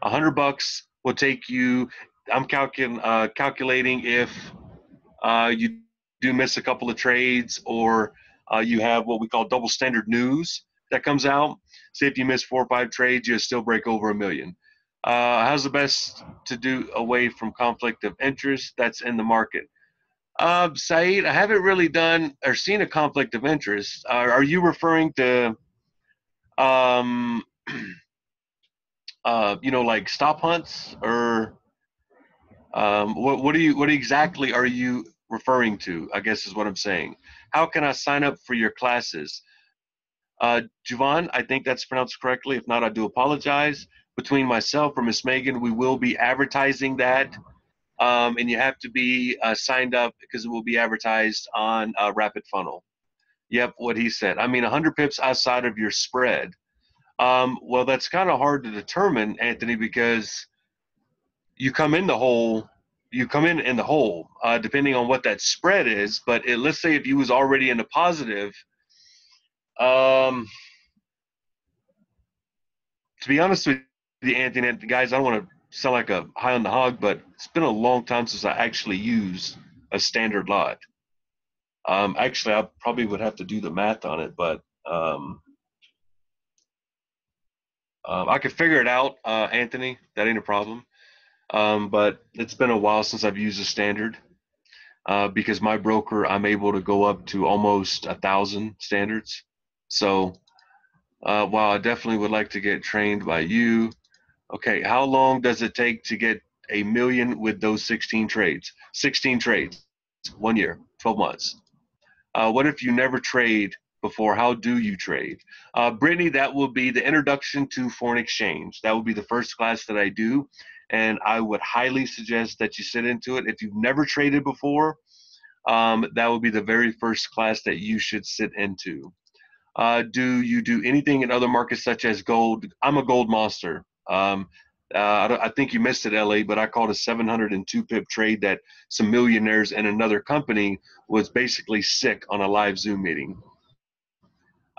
$100 will take you. I'm calculating if you do miss a couple of trades or You have what we call double standard news that comes out. Say if you miss 4 or 5 trades, you'll still break over $1 million. How's the best to do away from conflict of interest that's in the market? Saeed, I haven't really done or seen a conflict of interest. Are you referring to, um, like stop hunts, or what exactly are you referring to? I guess is what I'm saying. How can I sign up for your classes? Javon, I think that's pronounced correctly. If not, I do apologize. Between myself or Miss Megan, we will be advertising that, and you have to be signed up because it will be advertised on Rapid Funnel. Yep, what he said. I mean, 100 pips outside of your spread. Well, that's kind of hard to determine, Anthony, because you come in the hole. You come in the hole, depending on what that spread is. But let's say if you was already in the positive, um, to be honest with you, Anthony, guys, I don't want to sound like a high on the hog, but it's been a long time since I actually used a standard lot. Actually, I probably would have to do the math on it, but I could figure it out, Anthony. That ain't a problem. But it's been a while since I've used a standard because my broker, I'm able to go up to almost 1,000 standards. So while I definitely would like to get trained by you, okay, how long does it take to get $1 million with those 16 trades? 16 trades, 1 year, 12 months. What if you never trade before? How do you trade? Brittany, that will be the introduction to foreign exchange. That will be the first class that I do. And I would highly suggest that you sit into it. If you've never traded before, that will be the very first class that you should sit into. Do you do anything in other markets such as gold? I'm a gold monster. I think you missed it, LA, but I called a 702 pip trade that some millionaires in another company was basically sick on a live Zoom meeting.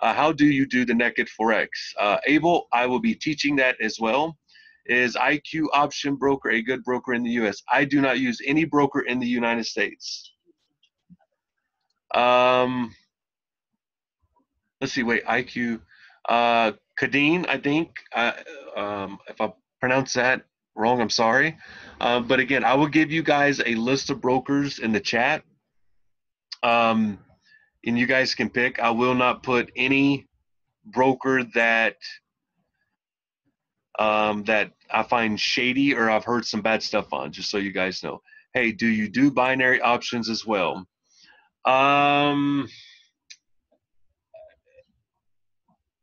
How do you do the naked Forex? Abel, I will be teaching that as well. Is IQ Option Broker a good broker in the U.S.? I do not use any broker in the United States. Let's see, wait, IQ. Kadeen, I think. If I pronounce that wrong, I'm sorry. But again, I will give you guys a list of brokers in the chat. And you guys can pick. I will not put any broker that that I find shady or I've heard some bad stuff on, just so you guys know. Hey, do you do binary options as well?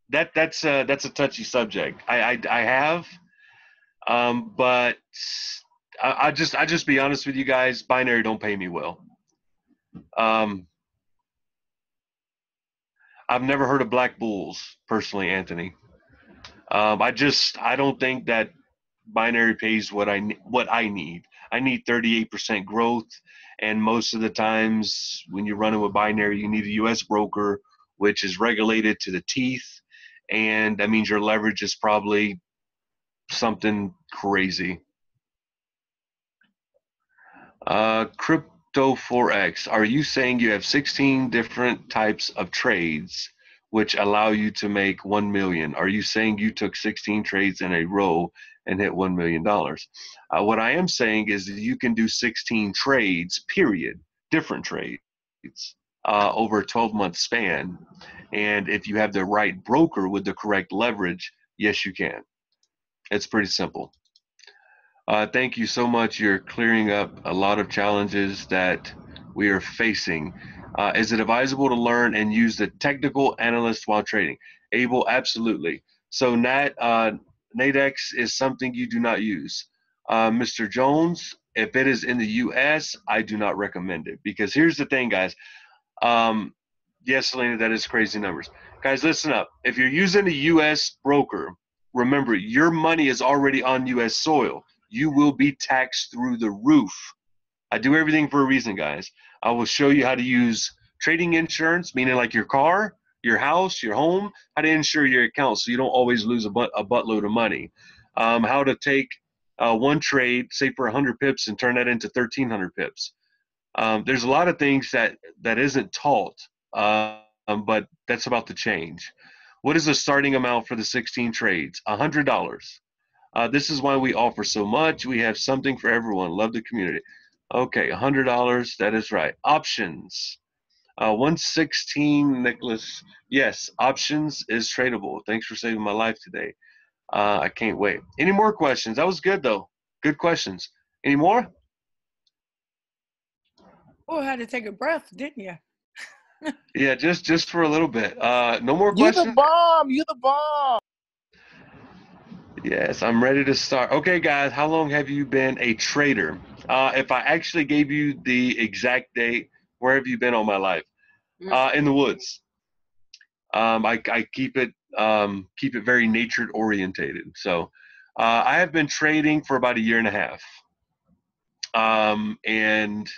That's a touchy subject. I have, but I just be honest with you guys. Binary don't pay me well. I've never heard of black bulls personally, Anthony. I don't think that binary pays what I need. I need 38% growth, and most of the times when you're running with binary, you need a U.S. broker, which is regulated to the teeth, and that means your leverage is probably something crazy. Crypto Forex, are you saying you have 16 different types of trades which allow you to make 1 million? Are you saying you took 16 trades in a row and hit $1 million? What I am saying is that you can do 16 trades, period, different trades, over a 12-month span. And if you have the right broker with the correct leverage, yes, you can. It's pretty simple. Thank you so much. You're clearing up a lot of challenges that we are facing. Is it advisable to learn and use the technical analyst while trading? Abel, absolutely. So Nadex is something you do not use. Mr. Jones, if it is in the US, I do not recommend it, because here's the thing, guys. Yes, Selena, that is crazy numbers. Guys, listen up. If you're using a US broker, remember, your money is already on US soil. You will be taxed through the roof. I do everything for a reason, guys. I will show you how to use trading insurance, meaning like your car, your house, your home, how to insure your account so you don't always lose a buttload of money. How to take one trade, say for 100 pips, and turn that into 1,300 pips. There's a lot of things that isn't taught. but that's about to change. What is the starting amount for the 16 trades? $100. This is why we offer so much. We have something for everyone. Love the community. Okay, $100. That is right. Options. 116, Nicholas. Yes, options is tradable. Thanks for saving my life today. I can't wait. Any more questions? That was good, though. Good questions. Any more? Oh, I had to take a breath, didn't you? Yeah, just for a little bit. No more You the questions? bomb. You the bomb. Yes, I'm ready to start. Okay, guys, how long have you been a trader? If I actually gave you the exact date, where have you been all my life? In the woods. I keep it very nature orientated. So I have been trading for about a year and a half. And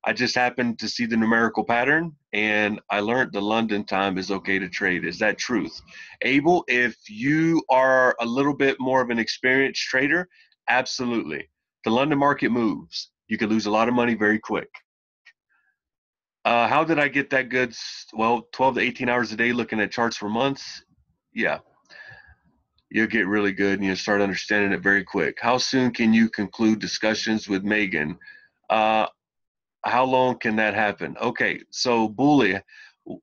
I just happened to see the numerical pattern, and I learned the London time is okay to trade. Is that truth? Abel, if you are a little bit more of an experienced trader, absolutely. The London market moves. You can lose a lot of money very quick. How did I get that good? Well, 12 to 18 hours a day looking at charts for months. Yeah, you'll get really good and you'll start understanding it very quick. How soon can you conclude discussions with Megan? How long can that happen? Okay, so Bully,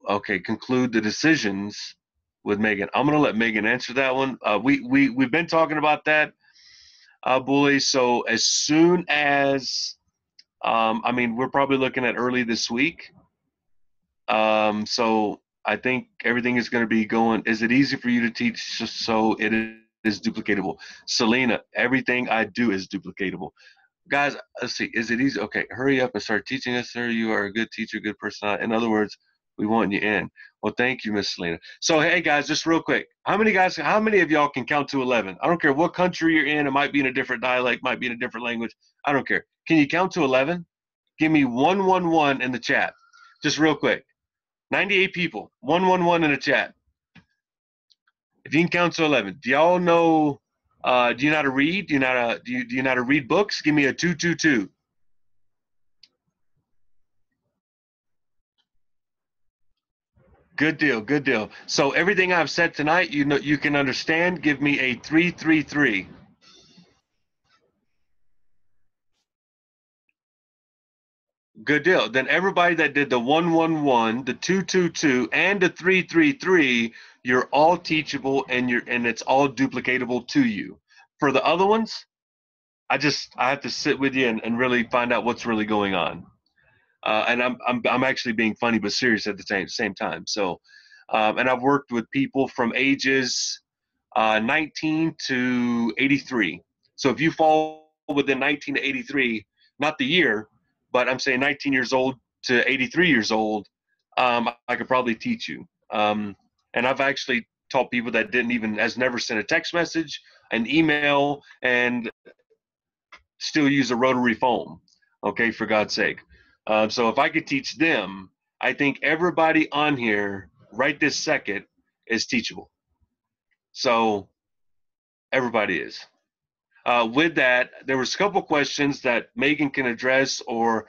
okay, conclude the decisions with Megan. I'm gonna let Megan answer that one. We've been talking about that, Bully. So as soon as, I mean, we're probably looking at early this week. So I think everything is going to be going. Is it easy for you to teach so it is duplicatable? Selena, everything I do is duplicatable. Guys, let's see. Is it easy? Okay, hurry up and start teaching us, sir. You are a good teacher, good person. In other words, we want you in. Well, thank you, Miss Selena. So, hey, guys, just real quick. How many of y'all can count to 11? I don't care what country you're in. It might be in a different dialect, might be in a different language. I don't care. Can you count to 11? Give me 111 in the chat. Just real quick. 98 people. 111 in the chat. If you can count to 11. Do y'all know, do you know how to read? Do you know how to read books? Give me a 222. Good deal, good deal. So everything I've said tonight, you know, you can understand. Give me a 333. Good deal. Then everybody that did the 111, the 222, and the 333, you're all teachable and it's all duplicatable to you. For the other ones, I have to sit with you and really find out what's really going on. And I'm actually being funny but serious at the same time. So, and I've worked with people from ages 19 to 83. So if you fall within 19 to 83, not the year, but I'm saying 19 years old to 83 years old, I could probably teach you. And I've actually taught people that has never sent a text message, an email, and still use a rotary phone. Okay, for God's sake. So if I could teach them, I think everybody on here right this second is teachable. So everybody is. With that, there was a couple questions that Megan can address, or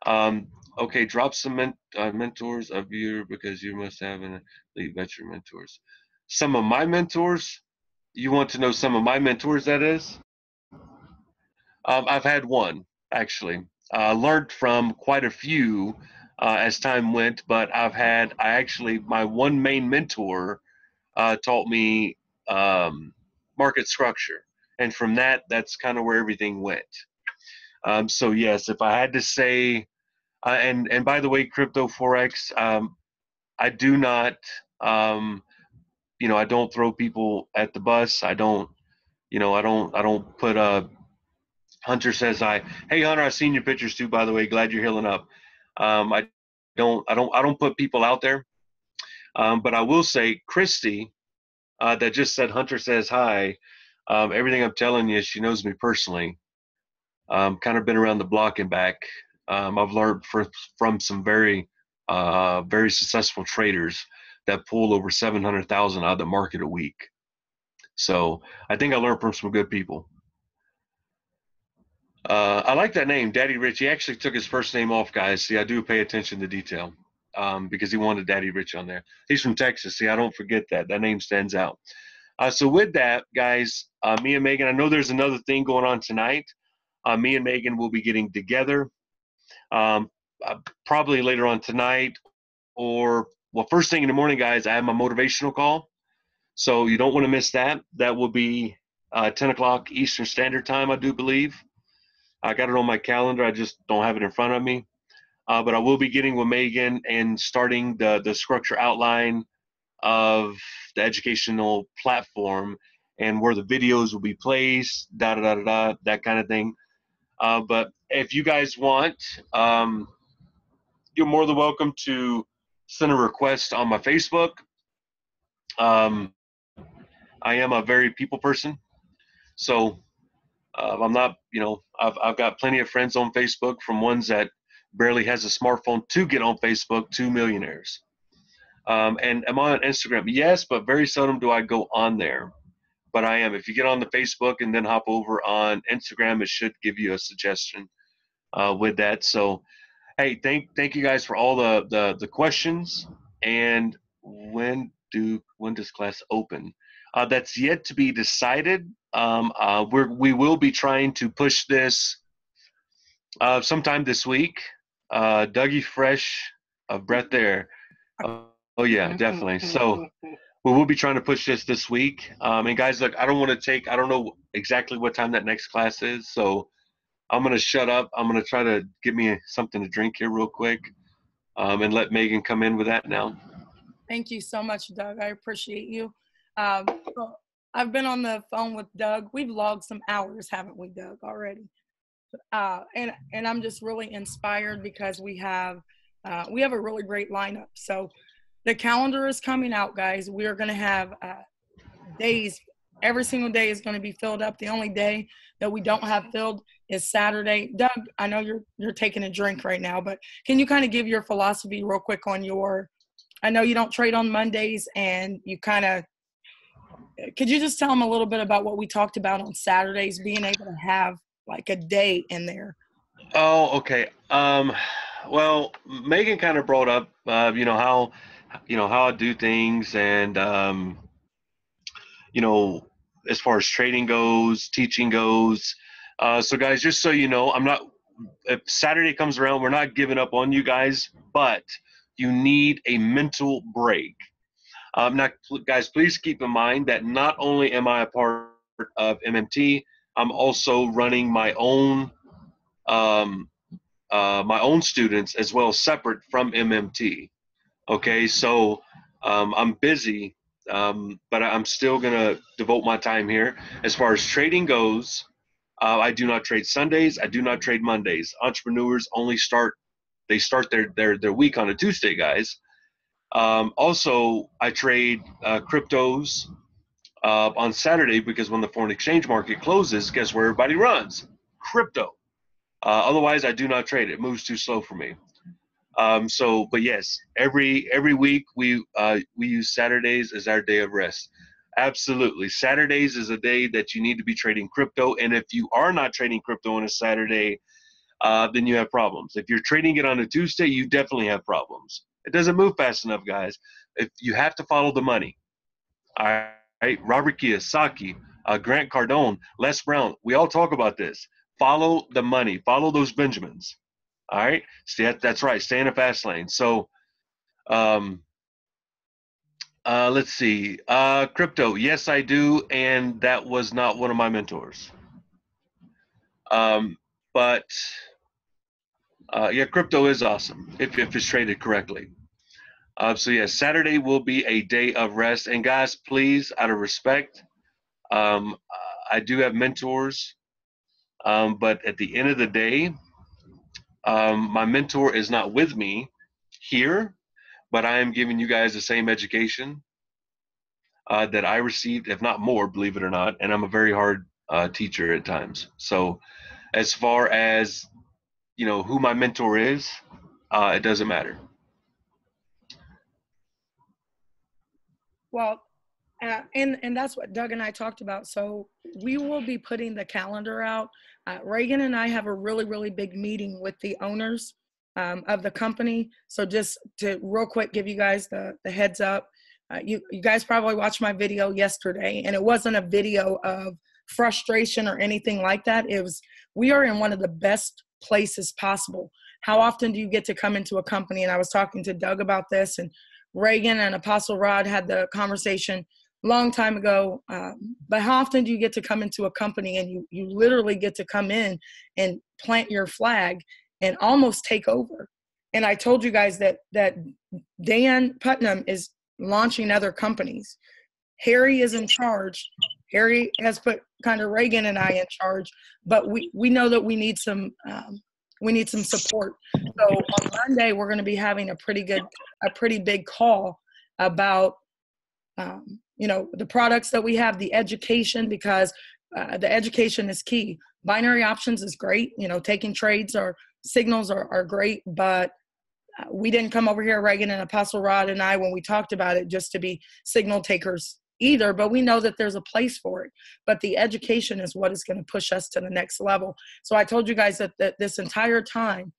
okay, drop some mentors of you because you must have an elite veteran mentors. Some of my mentors, you want to know some of my mentors, that is? I've had one, actually. Learned from quite a few as time went, but my one main mentor taught me market structure. And from that's kind of where everything went. So yes, if I had to say, and by the way, crypto forex, I do not, I don't throw people at the bus. I don't put Hunter says hi. Hey Hunter, I've seen your pictures too. By the way, glad you're healing up. I don't put people out there. But I will say, Christy, that just said Hunter says hi. Everything I'm telling you, she knows me personally. Kind of been around the block and back. I've learned from some very, very successful traders that pull over 700,000 out of the market a week. So I think I learned from some good people. I like that name, Daddy Rich. He actually took his first name off, guys. See, I do pay attention to detail. because he wanted Daddy Rich on there. He's from Texas. See, I don't forget that. That name stands out. So with that, guys, me and Megan, I know there's another thing going on tonight. Me and Megan will be getting together probably later on tonight, or well, first thing in the morning, guys. I have my motivational call, so you don't want to miss that. That will be 10 o'clock Eastern Standard Time, I do believe. I got it on my calendar. I just don't have it in front of me. But I will be getting with Megan and starting the structure outline of the educational platform and where the videos will be placed, that kind of thing. But if you guys want, you're more than welcome to send a request on my Facebook. Um, I am a very people person, so I'm not, I've got plenty of friends on Facebook, from ones that barely has a smartphone to get on Facebook to millionaires. And I'm on Instagram, yes, but very seldom do I go on there. But I am. If you get on the Facebook and then hop over on Instagram, it should give you a suggestion with that. So, hey, thank you guys for all the questions. And when does class open? That's yet to be decided. We will be trying to push this sometime this week. Dougie Fresh of breath there. Oh yeah, definitely. So we will be trying to push this week. And guys, look, I don't know exactly what time that next class is, so I'm gonna shut up. I'm gonna try to get me something to drink here real quick, and let Megan come in with that now. Thank you so much, Doug. I appreciate you. So I've been on the phone with Doug. We've logged some hours, haven't we, Doug, already? And I'm just really inspired because we have a really great lineup. So the calendar is coming out, guys. We are going to have days. Every single day is going to be filled up. The only day that we don't have filled is Saturday. Doug, I know you're taking a drink right now, but can you kind of give your philosophy real quick on I know you don't trade on Mondays, and you could you just tell them a little bit about what we talked about on Saturdays, being able to have like a day in there? Oh, okay. Well, Megan kind of brought up, how I do things, and as far as trading goes, teaching goes. So guys, just so you know, if Saturday comes around, we're not giving up on you guys, but you need a mental break. Now, guys, please keep in mind that not only am I a part of MMT, I'm also running um, my own students as well, separate from MMT. Okay, so I'm busy, but I'm still gonna devote my time here. As far as trading goes, I do not trade Sundays. I do not trade Mondays. Entrepreneurs only start their week on a Tuesday, guys. Also, I trade cryptos on Saturday, because when the foreign exchange market closes, guess where everybody runs? Crypto. Otherwise, I do not trade. It moves too slow for me. But yes, every week we use Saturdays as our day of rest. Absolutely, Saturdays is a day that you need to be trading crypto. And if you are not trading crypto on a Saturday, then you have problems. If you're trading it on a Tuesday, you definitely have problems. It doesn't move fast enough, guys. If you have to follow the money. All right, Robert Kiyosaki, Grant Cardone, Les Brown, we all talk about this. Follow the money. Follow those Benjamins. All right, that's right. Stay in a fast lane. So, let's see. Crypto, yes, I do, and that was not one of my mentors. But yeah, crypto is awesome if it's traded correctly. So yeah, Saturday will be a day of rest. And guys, please, out of respect, I do have mentors, but at the end of the day, my mentor is not with me here, but I am giving you guys the same education that I received, if not more, believe it or not. And I'm a very hard teacher at times. So as far as, who my mentor is, it doesn't matter. Well, and that's what Doug and I talked about. So we will be putting the calendar out. Reagan and I have a really, really big meeting with the owners of the company. So just to real quick give you guys the heads up, you guys probably watched my video yesterday, and it wasn't a video of frustration or anything like that. It was, we are in one of the best places possible. How often do you get to come into a company? And I was talking to Doug about this, and Reagan and Apostle Rod had the conversation long time ago. But how often do you get to come into a company and you literally get to come in and plant your flag and almost take over? And I told you guys that Dan Putnam is launching other companies. Harry is in charge. Harry has put kind of Reagan and I in charge, but we know that we need some support. So on Monday we're going to be having a pretty big call about the products that we have, the education, because the education is key. Binary options is great. Taking trades or signals are great, but we didn't come over here, Reagan and Apostle Rod and I, when we talked about it, just to be signal takers either, but we know that there's a place for it. But the education is what is going to push us to the next level. So I told you guys that this entire time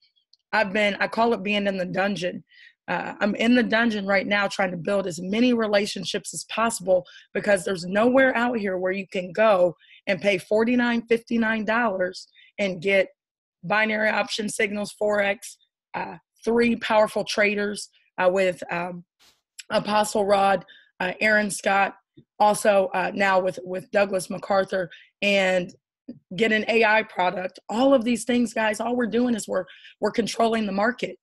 I call it being in the dungeon. I'm in the dungeon right now trying to build as many relationships as possible, because there's nowhere out here where you can go and pay $49, $59 and get binary option signals, Forex, 3 powerful traders with Apostle Rod, Aaron Scott, also now with Douglas MacArthur, and get an AI product. All of these things, guys, all we're doing is we're controlling the market.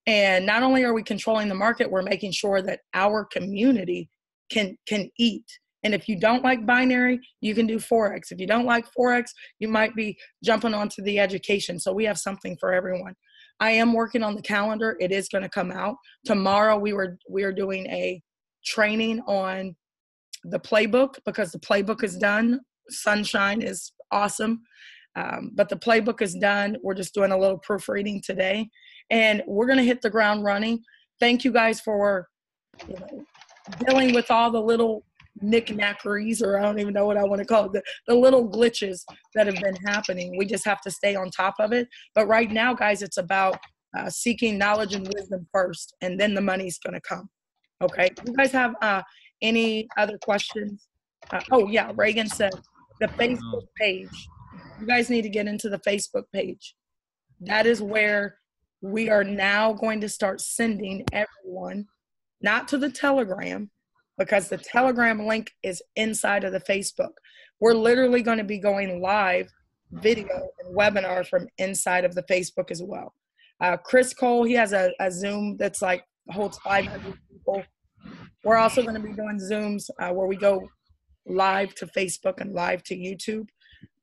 And not only are we controlling the market, we're making sure that our community can eat. And if you don't like binary, you can do Forex. If you don't like Forex, you might be jumping onto the education. So we have something for everyone. I am working on the calendar. It is going to come out. Tomorrow we are doing a training on the playbook, because the playbook is done. Sunshine is awesome. But the playbook is done. We're just doing a little proofreading today, and we're going to hit the ground running. Thank you guys for dealing with all the little knickknackeries, or I don't even know what I want to call it, the little glitches that have been happening. We just have to stay on top of it. But right now, guys, it's about seeking knowledge and wisdom first, and then the money's going to come. Okay. You guys have any other questions? Oh yeah, Reagan said the Facebook page. You guys need to get into the Facebook page. That is where we are now going to start sending everyone, not to the Telegram, because the Telegram link is inside of the Facebook. We're literally going to be going live video and webinar from inside of the Facebook as well. Chris Cole, he has a Zoom that's like holds 500 people. We're also going to be doing Zooms where we go live to Facebook and live to YouTube,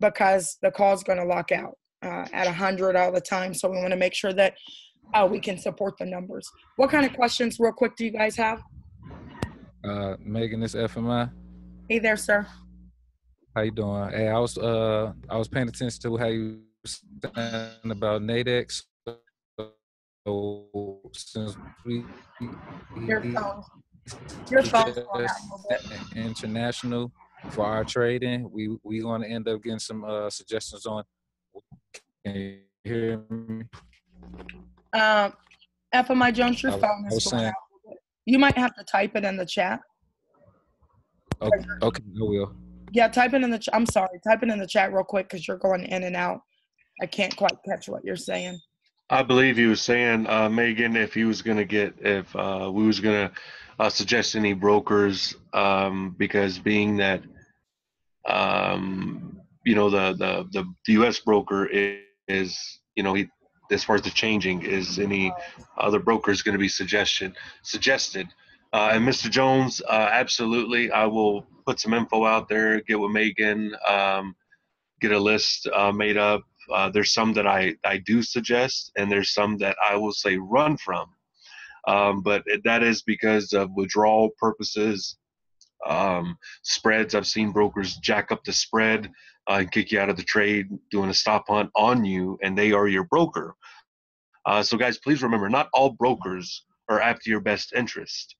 because the call is going to lock out at 100 all the time. So we want to make sure that we can support the numbers. What kind of questions, real quick, do you guys have? Megan, this FMI. Hey there, sir. How you doing? Hey, I was paying attention to how you were saying about Nadex. So since Your phone's going out a little bit. international for our trading, we going to end up getting some suggestions on. Can you hear me? FMI Jones, your phone is going out a little bit. You might have to type it in the chat. Okay, I will. Yeah, type it in the I'm sorry, type it in the chat real quick, because you're going in and out. I can't quite catch what you're saying. I believe he was saying, Megan, if we was going to suggest any brokers, because being that, the U.S. broker is as far as the changing, is any other broker is going to be suggested. And Mr. Jones, absolutely, I will put some info out there, get with Megan, get a list made up. There's some that I do suggest, and there's some that I will say run from. But that is because of withdrawal purposes, spreads. I've seen brokers jack up the spread and kick you out of the trade, doing a stop hunt on you, and they are your broker. So guys, please remember, not all brokers are after your best interest.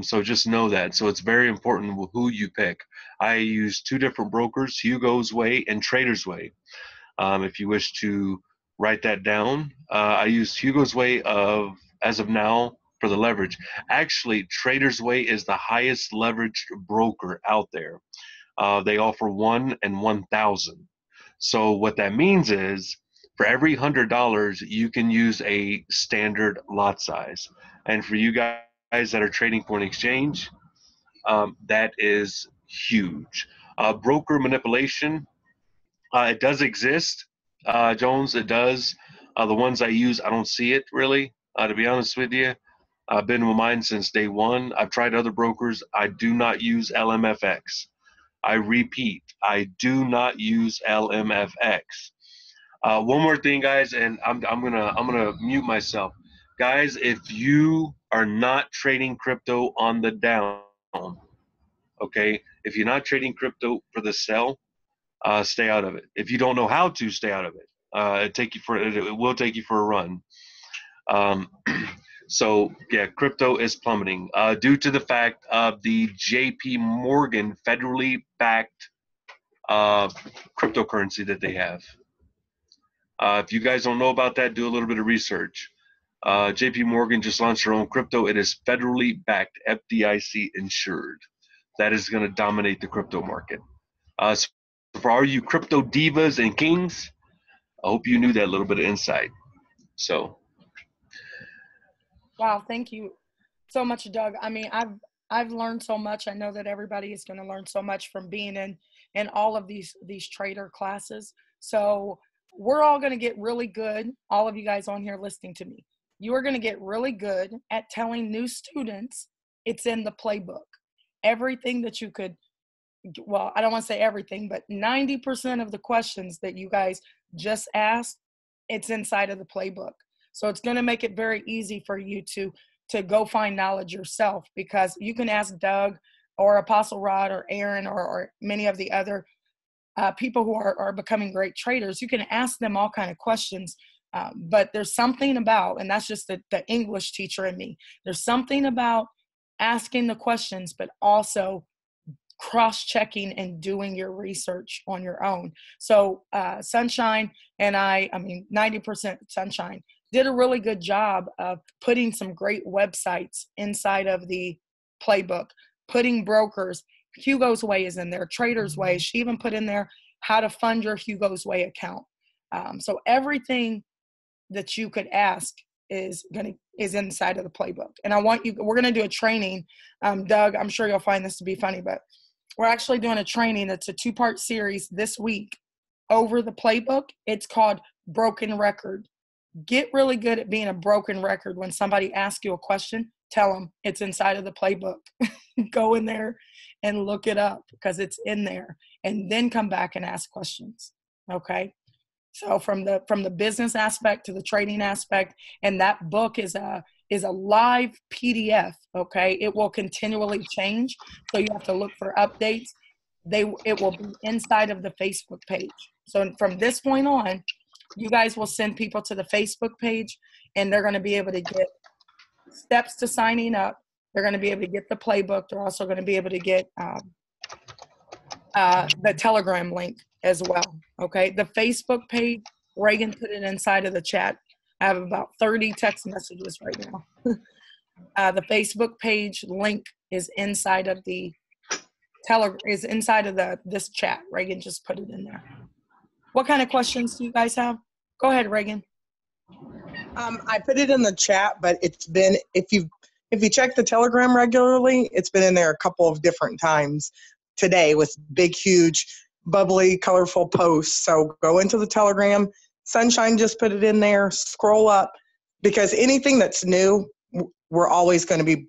So just know that. So it's very important who you pick. I use 2 different brokers, Hugo's Way and Trader's Way. If you wish to write that down. I use Hugo's Way as of now for the leverage. Actually, Trader's Way is the highest leveraged broker out there. They offer 1 and 1,000. So what that means is for every $100, you can use a standard lot size. And for you guys that are trading foreign exchange, that is huge. Broker manipulation, it does exist, Jones. It does. The ones I use, I don't see it really. To be honest with you, I've been with mine since day one. I've tried other brokers. I do not use LMFX. I repeat, I do not use LMFX. One more thing, guys, and I'm gonna mute myself, guys. If you are not trading crypto on the down, okay, if you're not trading crypto for the sell, stay out of it. If you don't know how to, stay out of it. It will take you for a run. Um, so yeah, crypto is plummeting due to the fact of the J.P. Morgan federally backed cryptocurrency that they have. If you guys don't know about that, do a little bit of research. J.P. Morgan just launched their own crypto. It is federally backed, FDIC insured. That is going to dominate the crypto market. So for all you crypto divas and kings, I hope you knew that little bit of insight. So. Wow, thank you so much, Doug. I mean, I've learned so much. I know that everybody is going to learn so much from being in all of these trader classes. So we're all going to get really good. All of you guys on here listening to me, you are going to get really good at telling new students it's in the playbook. Everything that you could, well, I don't want to say everything, but 90% of the questions that you guys just asked, it's inside of the playbook. So it's going to make it very easy for you to go find knowledge yourself, because you can ask Doug or Apostle Rod or Aaron or many of the other people who are becoming great traders. You can ask them all kind of questions, but there's something about, and that's just the English teacher in me, there's something about asking the questions, but also cross-checking and doing your research on your own. So Sunshine and I mean 90% Sunshine did a really good job of putting some great websites inside of the playbook, putting brokers. Hugo's Way is in there, Trader's Way. She even put in there how to fund your Hugo's Way account. So everything that you could ask is inside of the playbook. And we're going to do a training. Doug, I'm sure you'll find this to be funny, but we're actually doing a training. It's a 2-part series this week over the playbook. It's called Broken Record. Get really good at being a broken record. When somebody asks you a question, tell them it's inside of the playbook. Go in there and look it up, because it's in there, and then come back and ask questions. Okay. So from the business aspect to the trading aspect, and that book is a live PDF. Okay. It will continually change. So you have to look for updates. It will be inside of the Facebook page. So from this point on, you guys will send people to the Facebook page, and they're going to be able to get steps to signing up. They're going to be able to get the playbook. They're also going to be able to get the Telegram link as well. Okay. The Facebook page, Reagan put it inside of the chat. I have about 30 text messages right now. The Facebook page link is inside of the this chat. Reagan just put it in there. What kind of questions do you guys have? Go ahead, Reagan. I put it in the chat, but it's been, if you check the Telegram regularly, it's been in there a couple of different times today with big, huge, bubbly, colorful posts. So go into the Telegram. Sunshine just put it in there. Scroll up, because anything that's new, we're always going to be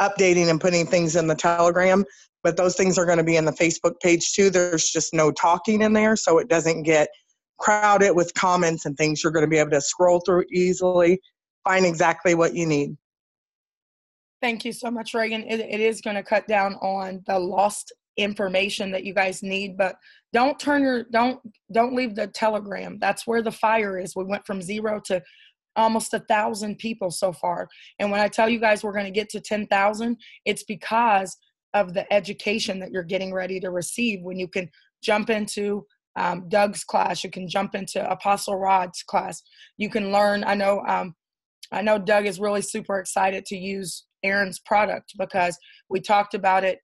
updating and putting things in the Telegram. But those things are going to be in the Facebook page too. There's just no talking in there, so it doesn't get crowded with comments and things. You're going to be able to scroll through easily, find exactly what you need. Thank you so much, Reagan. It is going to cut down on the lost information that you guys need, but don't leave the Telegram. That's where the fire is. We went from 0 to almost 1,000 people so far. And when I tell you guys we're going to get to 10,000, it's because of the education that you're getting ready to receive when you can jump into Doug's class. You can jump into Apostle Rod's class. You can learn. I know Doug is really super excited to use Aaron's product because we talked about it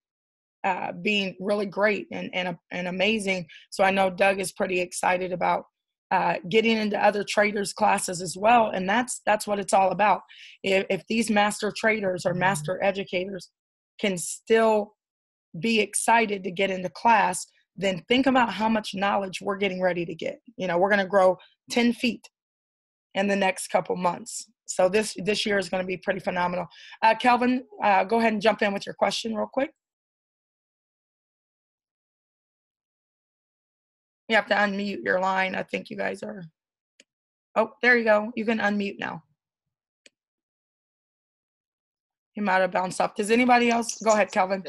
being really great and amazing. So I know Doug is pretty excited about getting into other traders classes as well. And that's what it's all about. If these master traders or master educators can still be excited to get into class, then think about how much knowledge we're getting ready to get. You know, we're going to grow 10 feet in the next couple months. So this year is going to be pretty phenomenal. Kelvin, go ahead and jump in with your question real quick. You have to unmute your line. I think you guys are. Oh, there you go. You can unmute now. You might have bounced off. Does anybody else? Go ahead, Kelvin.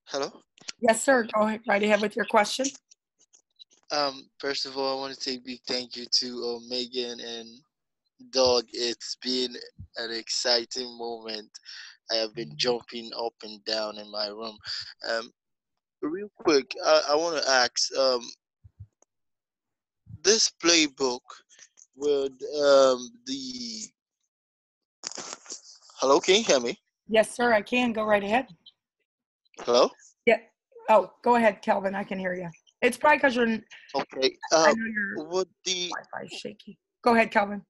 Hello? Yes, sir. Go ahead, right ahead with your question. First of all, I want to say a big thank you to Megan and Doug. It's been an exciting moment. I have been jumping up and down in my room. Real quick, I want to ask, this playbook with the... Hello, can you hear me? Yes, sir. I can. Go right ahead. Hello? Yeah. Oh, go ahead, Kelvin. I can hear you. It's probably because you're. Okay. I know your Would the Wi-Fi is shaky. Go ahead, Kelvin.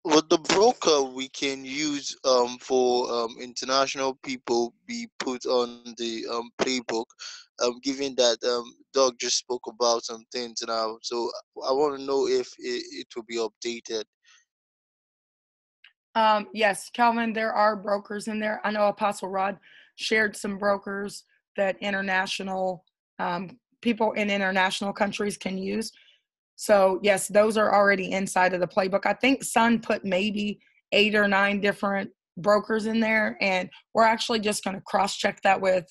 would the broker we can use for international people be put on the playbook? Given that Doug just spoke about some things now, so I want to know if it will be updated. Yes, Calvin, there are brokers in there. I know Apostle Rod shared some brokers that international people in international countries can use. So yes, those are already inside of the playbook. I think Sun put maybe 8 or 9 different brokers in there, and we're actually just going to cross-check that with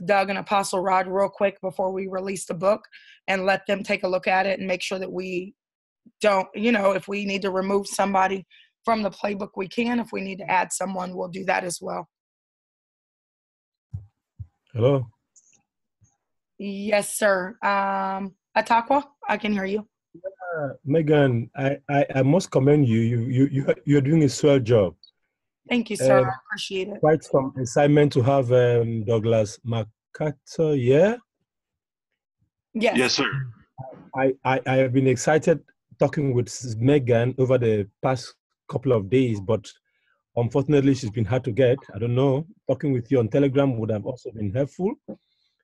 Doug and Apostle Rod real quick before we release the book, and let them take a look at it and make sure that we don't, if we need to remove somebody from the playbook, we can. If we need to add someone, we'll do that as well. Hello. Yes, sir. Atakwa, I can hear you. Megan, I must commend you. You're doing a swell job. Thank you, sir. I appreciate it. Quite some excitement to have Douglas McArthur. Yeah. Yes. Yes, sir. I have been excited talking with Megan over the past couple of days, but unfortunately she's been hard to get. I don't know. Talking with you on Telegram would have also been helpful.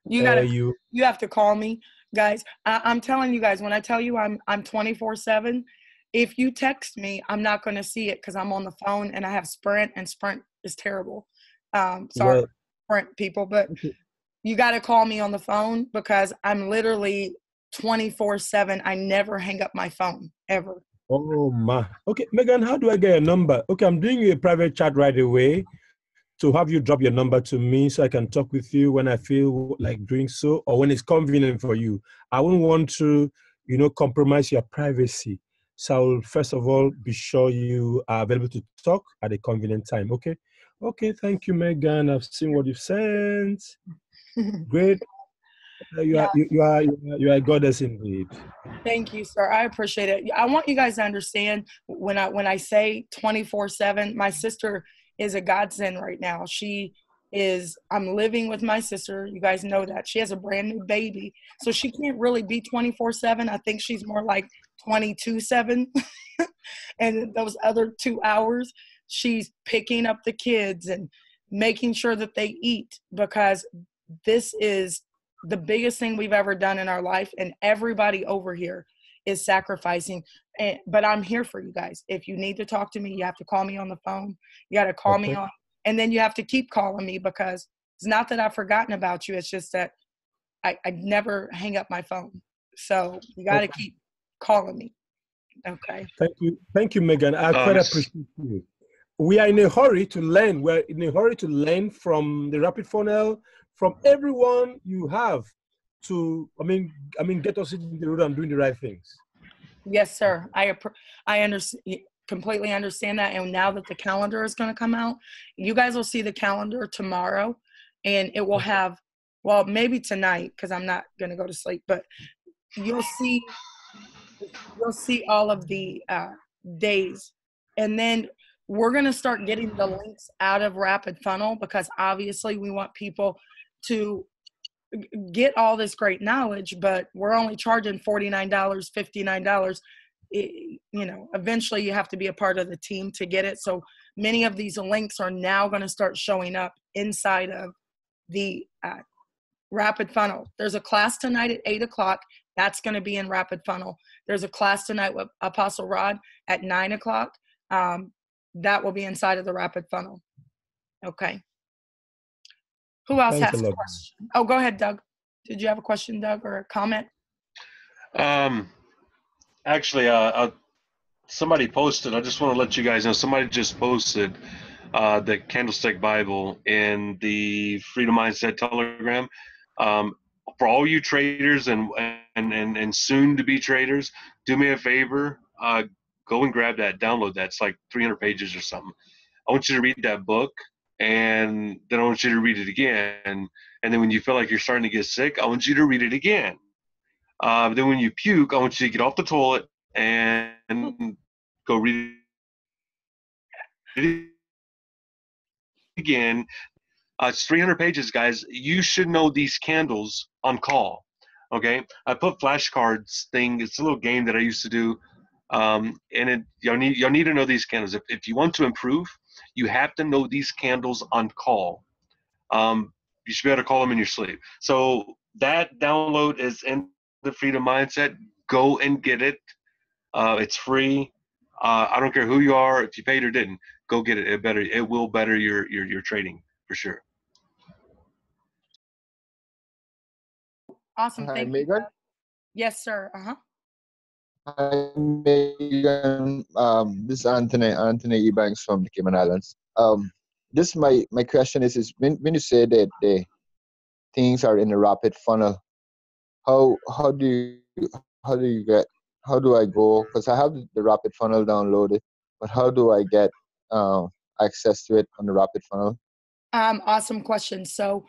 You have to call me, guys. I'm telling you guys, when I tell you I'm 24/7, if you text me, I'm not going to see it because I'm on the phone and I have Sprint, and Sprint is terrible. Sorry, well, Sprint people, but you got to call me on the phone because I'm literally 24/7. I never hang up my phone ever. Oh my. Okay, Megan, how do I get a number? Okay, I'm doing you a private chat right away to have you drop your number to me so I can talk with you when I feel like doing so or when it's convenient for you. I wouldn't want to, compromise your privacy. So I will first of all be sure you are available to talk at a convenient time. Okay. Okay. Thank you, Megan. I've seen what you've sent. Great. You are a goddess indeed. Thank you, sir. I appreciate it. I want you guys to understand when I say 24/7, my sister is a godsend right now. I'm living with my sister. You guys know that. She has a brand new baby. So she can't really be 24/7. I think she's more like 22/7. And those other 2 hours, she's picking up the kids and making sure that they eat, because this is the biggest thing we've ever done in our life. And everybody over here is sacrificing. But I'm here for you guys. If you need to talk to me, you have to call me on the phone. You got to call me on, and then you have to keep calling me, because it's not that I've forgotten about you. It's just that I never hang up my phone. So you got to keep calling me. Okay. Thank you, Megan. I quite appreciate you. We are in a hurry to learn. We're in a hurry to learn from the rapid funnel, from everyone you have to, get us in the road and doing the right things. Yes, sir. I completely understand that. And now that the calendar is going to come out, you guys will see the calendar tomorrow, and it will have well, maybe tonight, because I'm not going to go to sleep, but you'll see all of the days. And then we're going to start getting the links out of Rapid Funnel, because obviously we want people to get all this great knowledge, but we're only charging $49, $59. Eventually you have to be a part of the team to get it. So many of these links are now going to start showing up inside of the Rapid Funnel. There's a class tonight at 8:00. That's going to be in Rapid Funnel. There's a class tonight with Apostle Rod at 9:00. That will be inside of the Rapid Funnel. Okay. Who else Thanks has a question? Oh, go ahead, Doug. Did you have a question, Doug, or a comment? Actually, somebody posted. I just want to let you guys know. Somebody just posted the Candlestick Bible in the Freedom Mindset Telegram. For all you traders and soon to be traders, do me a favor. Go and grab that. Download that. It's like 300 pages or something. I want you to read that book, and then I want you to read it again. And then when you feel like you're starting to get sick, I want you to read it again. Then when you puke, I want you to get off the toilet and go read it again. It's 300 pages, guys. You should know these candles on call. Okay, I put flashcards thing. It's a little game that I used to do, and y'all need to know these candles. If you want to improve, you have to know these candles on call. You should be able to call them in your sleep. So that download is in the Freedom Mindset. Go and get it. It's free. I don't care who you are, if you paid or didn't. Go get it. It will better your trading for sure. Awesome. Hi, Thank you. Megan. Yes, sir. Hi, Megan. This is Anthony Ebanks from the Cayman Islands. This my question is when you say that the things are in a rapid funnel, how do I go? Because I have the rapid funnel downloaded, but how do I get access to it on the rapid funnel? Awesome question. So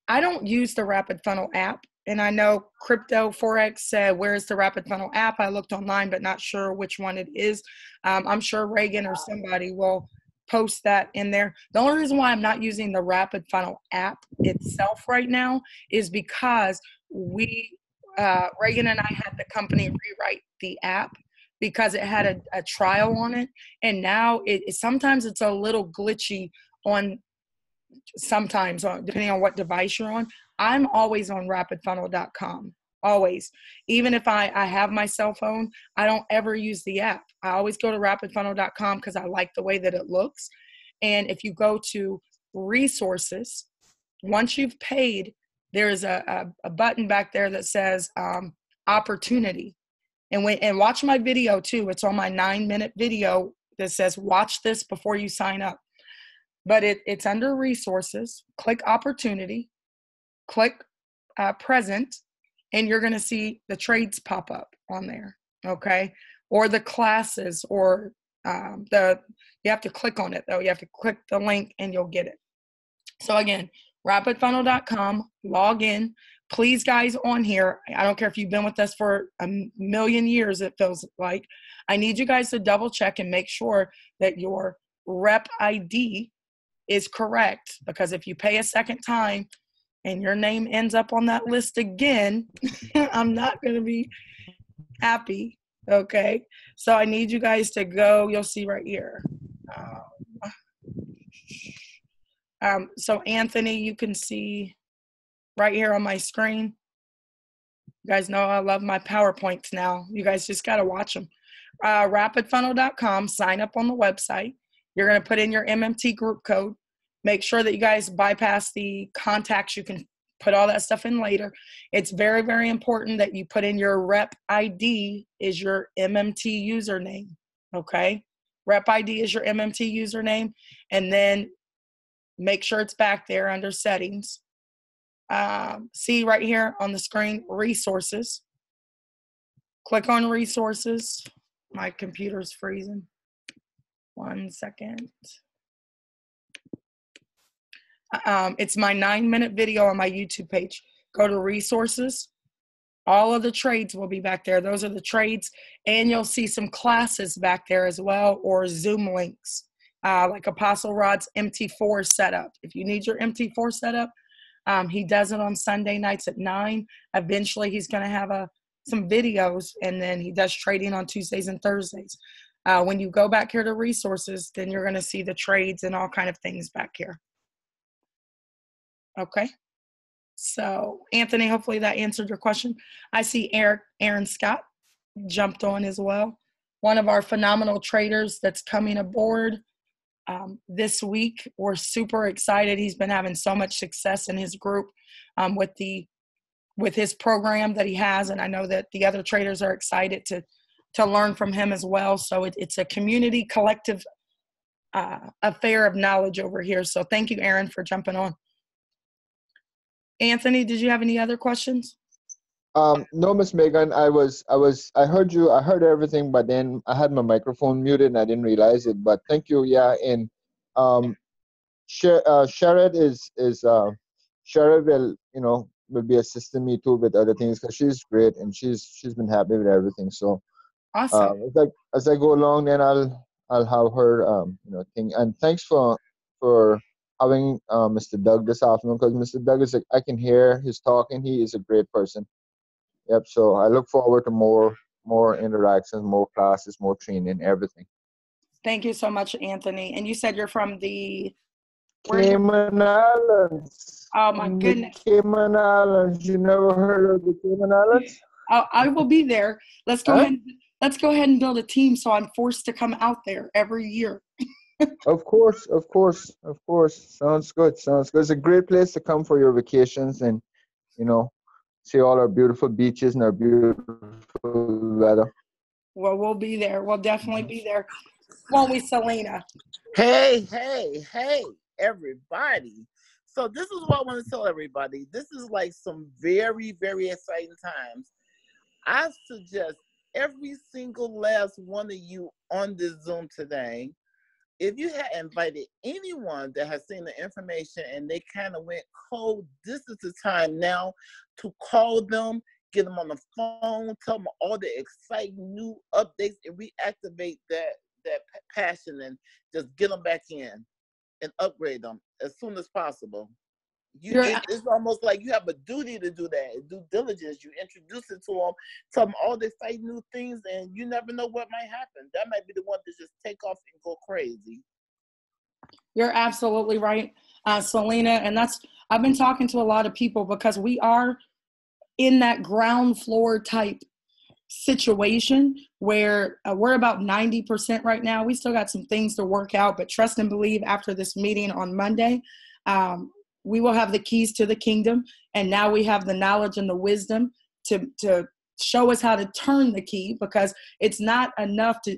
I don't use the Rapid Funnel app. And I know Crypto Forex said, where's the Rapid Funnel app? I looked online, but not sure which one it is. I'm sure Reagan or somebody will post that in there. The only reason why I'm not using the Rapid Funnel app itself right now is because Reagan and I had the company rewrite the app because it had a trial on it. And now sometimes it's a little glitchy on sometimes, depending on what device you're on. I'm always on rapidfunnel.com. Always. Even if I have my cell phone, I don't ever use the app. I always go to rapidfunnel.com because I like the way that it looks. And if you go to resources, once you've paid, there's a button back there that says opportunity. And watch my video too. It's on my 9-minute video that says watch this before you sign up. But it's under resources. Click opportunity, click present, and you're going to see the trades pop up on there, okay? Or the classes, or you have to click on it though. You have to click the link and you'll get it. So again, rapidfunnel.com, log in. Please, guys, on here, I don't care if you've been with us for a million years, it feels like. I need you guys to double check and make sure that your rep ID is correct, because if you pay a second time and your name ends up on that list again, I'm not going to be happy. Okay. So I need you guys to go, you'll see right here. So Anthony, you can see right here on my screen. You guys know I love my PowerPoints now. You guys just got to watch them. Rapidfunnel.com, sign up on the website. You're going to put in your MMT group code. Make sure that you guys bypass the contacts. You can put all that stuff in later. It's very, very important that you put in your rep ID is your MMT username, okay? Rep ID is your MMT username, and then make sure it's back there under settings. See right here on the screen, resources. Click on resources. My computer's freezing. 1 second. It's my 9-minute video on my YouTube page. Go to resources. All of the trades will be back there. Those are the trades. And you'll see some classes back there as well, or Zoom links, like Apostle Rod's MT4 setup. If you need your MT4 setup, he does it on Sunday nights at 9. Eventually, he's going to have some videos, and then he does trading on Tuesdays and Thursdays. When you go back here to resources, then you're going to see the trades and all kind of things back here. Okay. So, Anthony, hopefully that answered your question. I see Aaron Scott jumped on as well. One of our phenomenal traders that's coming aboard this week. We're super excited. He's been having so much success in his group with his program that he has, and I know that the other traders are excited to learn from him as well. So it's a community collective affair of knowledge over here. So thank you, Aaron, for jumping on. Anthony, did you have any other questions? No, Miss Megan, I heard you, I heard everything, but then I had my microphone muted and I didn't realize it. But thank you, yeah. And Sherrod Sherrod will be assisting me too with other things because she's great and she's been happy with everything. So awesome. As I go along, then I'll have her thing. And thanks for having Mr. Doug this afternoon, because Mr. Doug I can hear his talking. He is a great person. Yep. So I look forward to more interactions, more classes, more training, everything. Thank you so much, Anthony. And you said you're from the Cayman Islands. Oh my goodness. Cayman Islands. You never heard of the Cayman Islands? I will be there. Let's go ahead. Let's go ahead and build a team so I'm forced to come out there every year. Of course. Sounds good. It's a great place to come for your vacations and, see all our beautiful beaches and our beautiful weather. Well, we'll be there. We'll definitely be there. Won't we, Selena? Hey, everybody. So this is what I want to tell everybody. This is like some very, very exciting times. I suggest every single last one of you on this Zoom today, if you had invited anyone that has seen the information and they kind of went cold, this is the time now to call them, get them on the phone, tell them all the exciting new updates, and reactivate that passion and just get them back in and upgrade them as soon as possible. It's almost like you have a duty to do that, due diligence. You introduce it to them, tell them all the exciting new things, and you never know what might happen. That might be the one to just take off and go crazy. You're absolutely right, Selena. And I've been talking to a lot of people because we are in that ground floor type situation where we're about 90% right now. We still got some things to work out, but trust and believe after this meeting on Monday, we will have the keys to the kingdom. And now we have the knowledge and the wisdom to show us how to turn the key, because it's not enough to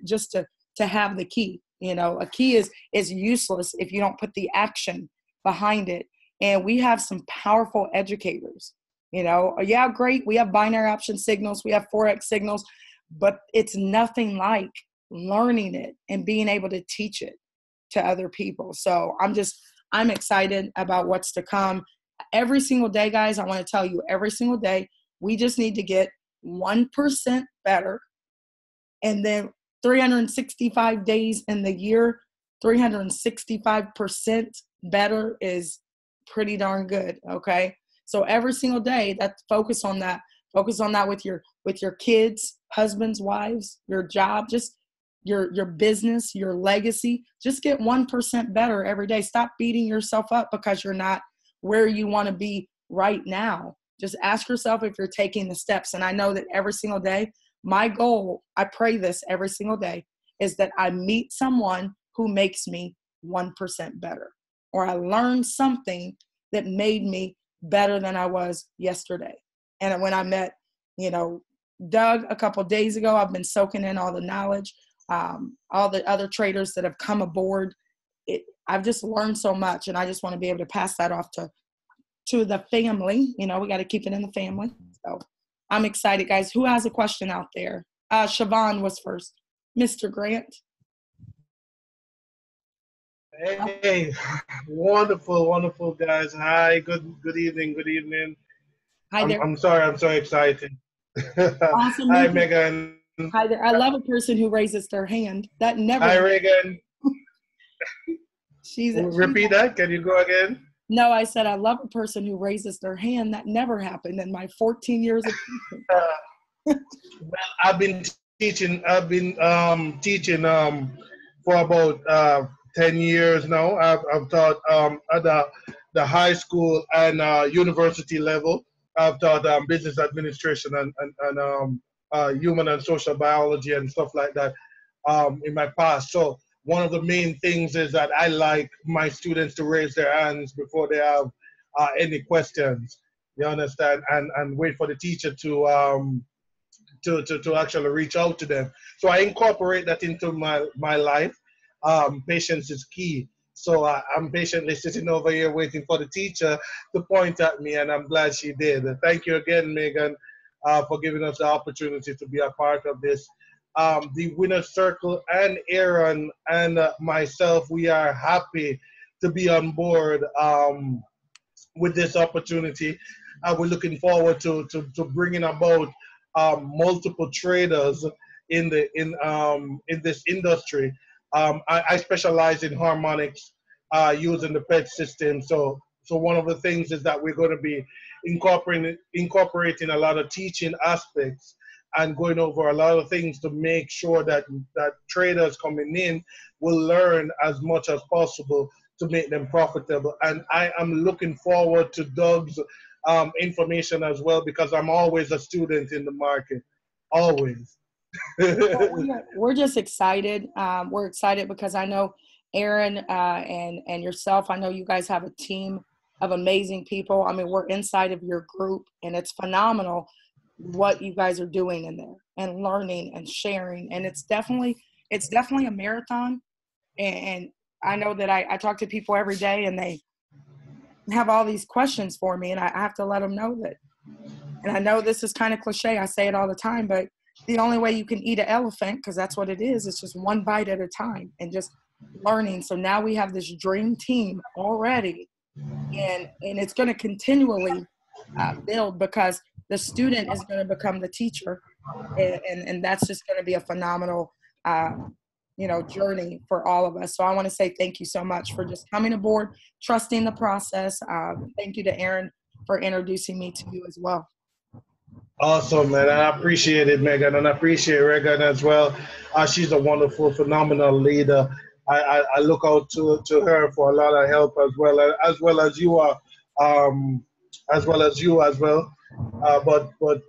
have the key. A key is useless if you don't put the action behind it. And we have some powerful educators. Yeah, great. We have binary option signals. We have Forex signals, but it's nothing like learning it and being able to teach it to other people. So I'm excited about what's to come. Every single day, guys, I want to tell you, every single day, we just need to get 1% better. And then 365 days in the year, 365% better is pretty darn good, okay? So every single day, focus on that. Focus on that with your kids, husbands, wives, your job, just your business, your legacy. Just get 1% better every day. Stop beating yourself up because you're not where you want to be right now. Just ask yourself if you're taking the steps. And I know that every single day, my goal, I pray this every single day, is that I meet someone who makes me 1% better, or I learn something that made me better than I was yesterday. And when I met, Doug a couple of days ago, I've been soaking in all the knowledge, all the other traders that have come aboard. I've just learned so much, and I just want to be able to pass that off to the family. We got to keep it in the family. So I'm excited, guys. Who has a question out there? Siobhan was first. Mr. Grant. Hey, wonderful, wonderful guys. Hi, good evening, good evening. Hi there. I'm sorry, I'm so excited. Awesome. Hi, Me too. Megan. Hi there. I love a person who raises their hand. That never. Hi, Reagan. She's Repeat that. Can you go again? No, I said I love a person who raises their hand. That never happened in my 14 years of teaching. Well, I've been teaching. I've been teaching for about 10 years now. I've taught at the high school and university level. I've taught business administration and human and social biology and stuff like that in my past. So one of the main things is that I like my students to raise their hands before they have any questions. You understand? And wait for the teacher to actually reach out to them. So I incorporate that into my life. Patience is key. So I'm patiently sitting over here waiting for the teacher to point at me, and I'm glad she did. Thank you again, Megan, for giving us the opportunity to be a part of this. The Winner's Circle and Aaron and myself, we are happy to be on board with this opportunity. We're looking forward to bringing about multiple traders in this industry. I specialize in harmonics using the PET system. So one of the things is that we're going to be incorporating a lot of teaching aspects and going over a lot of things to make sure that traders coming in will learn as much as possible to make them profitable. And I am looking forward to Doug's information as well, because I'm always a student in the market, always. We're just excited. We're excited because I know Aaron and yourself. I know you guys have a team of amazing people. I mean, we're inside of your group, and it's phenomenal what you guys are doing in there and learning and sharing. And it's definitely a marathon. And I know that I talk to people every day, and they have all these questions for me, and I have to let them know that. And I know this is kind of cliche. I say it all the time, but the only way you can eat an elephant, because that's what it is, it's just one bite at a time and just learning. So now we have this dream team already, and it's going to continually build, because the student is going to become the teacher, and that's just going to be a phenomenal journey for all of us. So I want to say thank you so much for just coming aboard, trusting the process. Thank you to Aaron for introducing me to you as well. Awesome, man. I appreciate it, Megan, and I appreciate Regan as well. She's a wonderful, phenomenal leader. I look out to her for a lot of help as well as you are, as well as you as well. But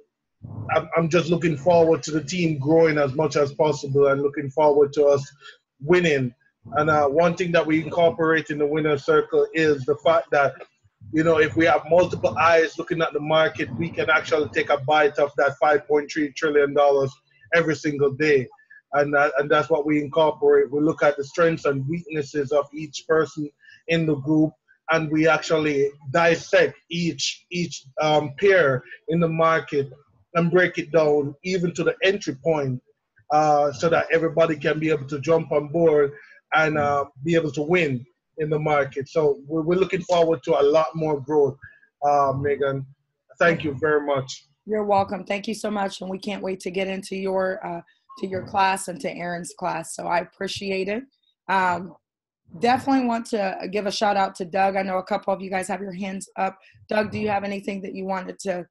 I'm just looking forward to the team growing as much as possible and looking forward to us winning. And one thing that we incorporate in the winner's circle is the fact that, if we have multiple eyes looking at the market, we can actually take a bite of that $5.3 trillion every single day. And that's what we incorporate. We look at the strengths and weaknesses of each person in the group, and we actually dissect each pair in the market and break it down even to the entry point, so that everybody can be able to jump on board and be able to win in the market. So we're looking forward to a lot more growth, Megan. Thank you very much. You're welcome. Thank you so much. And we can't wait to get into your class and to Aaron's class. So I appreciate it. Definitely want to give a shout out to Doug. I know a couple of you guys have your hands up. Doug, do you have anything that you wanted to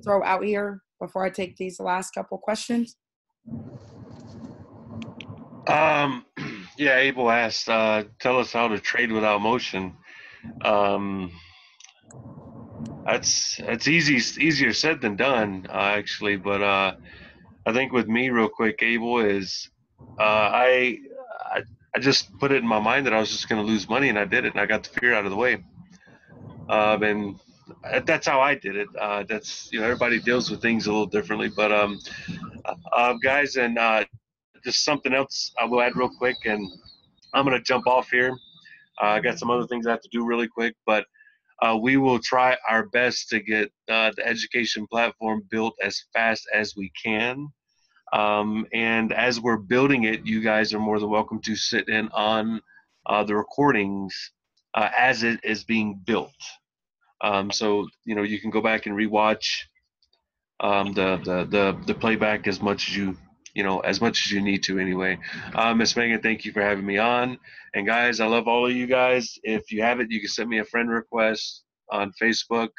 throw out here before I take these last couple questions? Yeah, Abel asked, tell us how to trade without motion. That's easier said than done, actually. But I think with me, real quick, Abel, is I just put it in my mind that I was just going to lose money, and I did it, and I got the fear out of the way. And that's how I did it. That's everybody deals with things a little differently, but guys, and just something else I will add real quick, and I'm going to jump off here. I got some other things I have to do really quick, but we will try our best to get the education platform built as fast as we can. And as we're building it, you guys are more than welcome to sit in on the recordings as it is being built. So you can go back and rewatch the playback as much as as much as you need to anyway. Miss Megan, thank you for having me on. And guys, I love all of you guys. If you have it, you can send me a friend request on Facebook.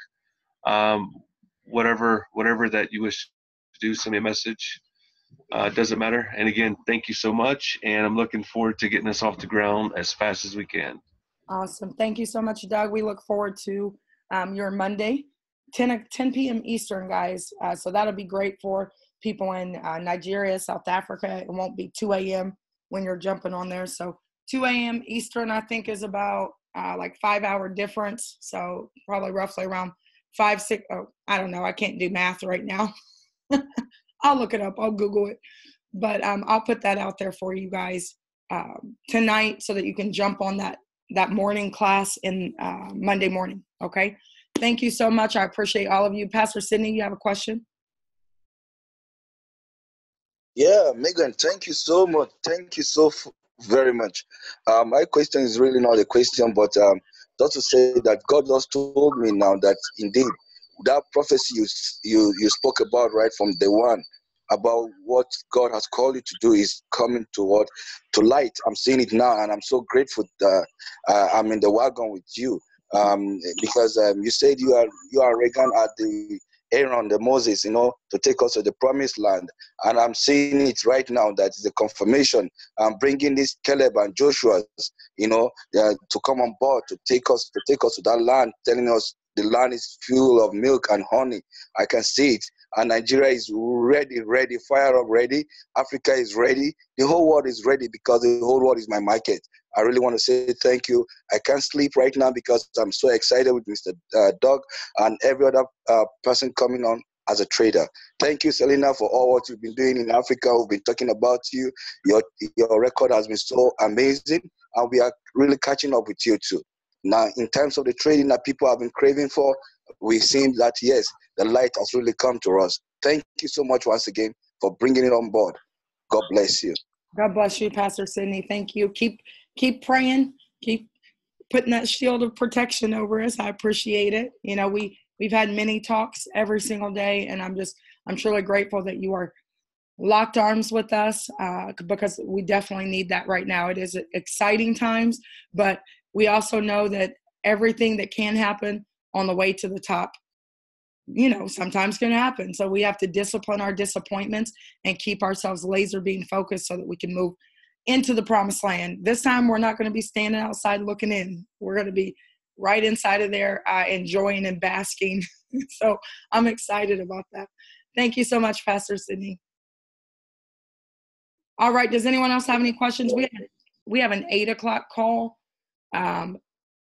Um, whatever that you wish to do, send me a message. Doesn't matter. And again, thank you so much. And I'm looking forward to getting this off the ground as fast as we can. Awesome. Thank you so much, Doug. We look forward to your Monday, 10 p.m. Eastern, guys. So that'll be great for people in Nigeria, South Africa. It won't be 2 a.m. when you're jumping on there. So 2 a.m. Eastern, I think, is about like 5-hour difference. So probably roughly around 5, 6. Oh, I don't know. I can't do math right now. I'll look it up. I'll Google it. But I'll put that out there for you guys tonight so that you can jump on that morning class in Monday morning. Okay. Thank you so much. I appreciate all of you. Pastor Sidney, you have a question? Yeah, Megan, thank you so much. Thank you so very much. My question is really not a question, but just to say that God just told me now that indeed that prophecy you spoke about right from day one about what God has called you to do is coming to light. I'm seeing it now, and I'm so grateful that I'm in the wagon with you. Because you said you are Reagan at the Aaron, the Moses, to take us to the promised land. And I'm seeing it right now that is a confirmation. I'm bringing this Caleb and Joshua, to come on board to take us to that land, telling us the land is full of milk and honey. I can see it. And Nigeria is ready, fire up, ready. Africa is ready. The whole world is ready because the whole world is my market. I really want to say thank you. I can't sleep right now because I'm so excited with Mr. Doug and every other person coming on as a trader. Thank you, Selena, for all what you've been doing in Africa. We've been talking about you. Your record has been so amazing, and we are really catching up with you too. Now, in terms of the trading that people have been craving for, we've seen that, yes, the light has really come to us. Thank you so much once again for bringing it on board. God bless you. God bless you, Pastor Sidney. Thank you. Keep praying. Keep putting that shield of protection over us. I appreciate it. We've had many talks every single day, and I'm truly grateful that you are locked arms with us because we definitely need that right now. It is exciting times, but we also know that everything that can happen on the way to the top, sometimes can happen. So we have to discipline our disappointments and keep ourselves laser beam focused so that we can move into the promised land. This time we're not going to be standing outside looking in. We're going to be right inside of there enjoying and basking. So I'm excited about that. Thank you so much, Pastor Sidney. All right. Does anyone else have any questions? We have an 8:00 call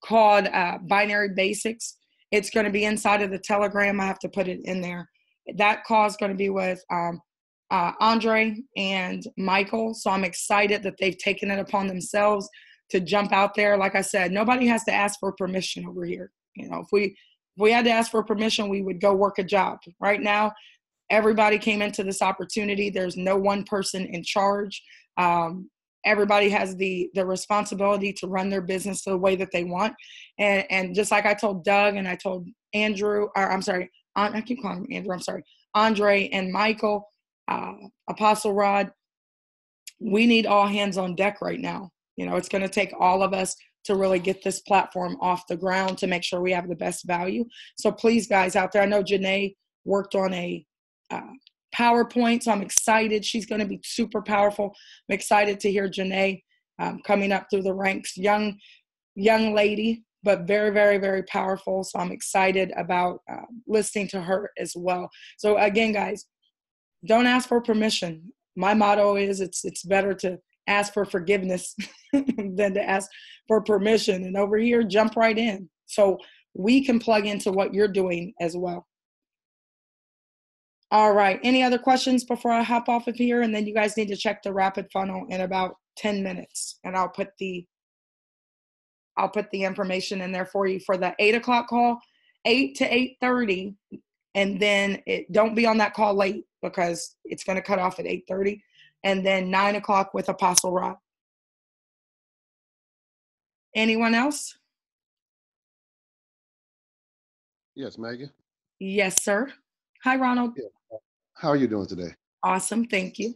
called Binary Basics. It's going to be inside of the Telegram. I have to put it in there. That call is going to be with Andre and Michael. So I'm excited that they've taken it upon themselves to jump out there. Like I said, nobody has to ask for permission over here. If we had to ask for permission, we would go work a job. Right now, everybody came into this opportunity. There's no one person in charge. Everybody has the responsibility to run their business the way that they want. And just like I told Doug and I told Andrew, or I'm sorry, I keep calling him Andrew, I'm sorry, Andre and Michael, Apostle Rod, we need all hands on deck right now. It's going to take all of us to really get this platform off the ground to make sure we have the best value. So please, guys out there, I know Janae worked on a PowerPoint, so I'm excited. She's going to be super powerful. I'm excited to hear Janae coming up through the ranks. Young lady, but very, very, very powerful. So I'm excited about listening to her as well. So again, guys, don't ask for permission. My motto is it's better to ask for forgiveness than to ask for permission. And over here, jump right in. So we can plug into what you're doing as well. All right. Any other questions before I hop off of here? And then you guys need to check the rapid funnel in about 10 minutes. And I'll put the information in there for you for the 8:00 call, 8 to 8:30. And then don't be on that call late because it's going to cut off at 8:30. And then 9:00 with Apostle Rod. Anyone else? Yes, Megan. Yes, sir. Hi, Ronald. Yeah. How are you doing today? Awesome. Thank you.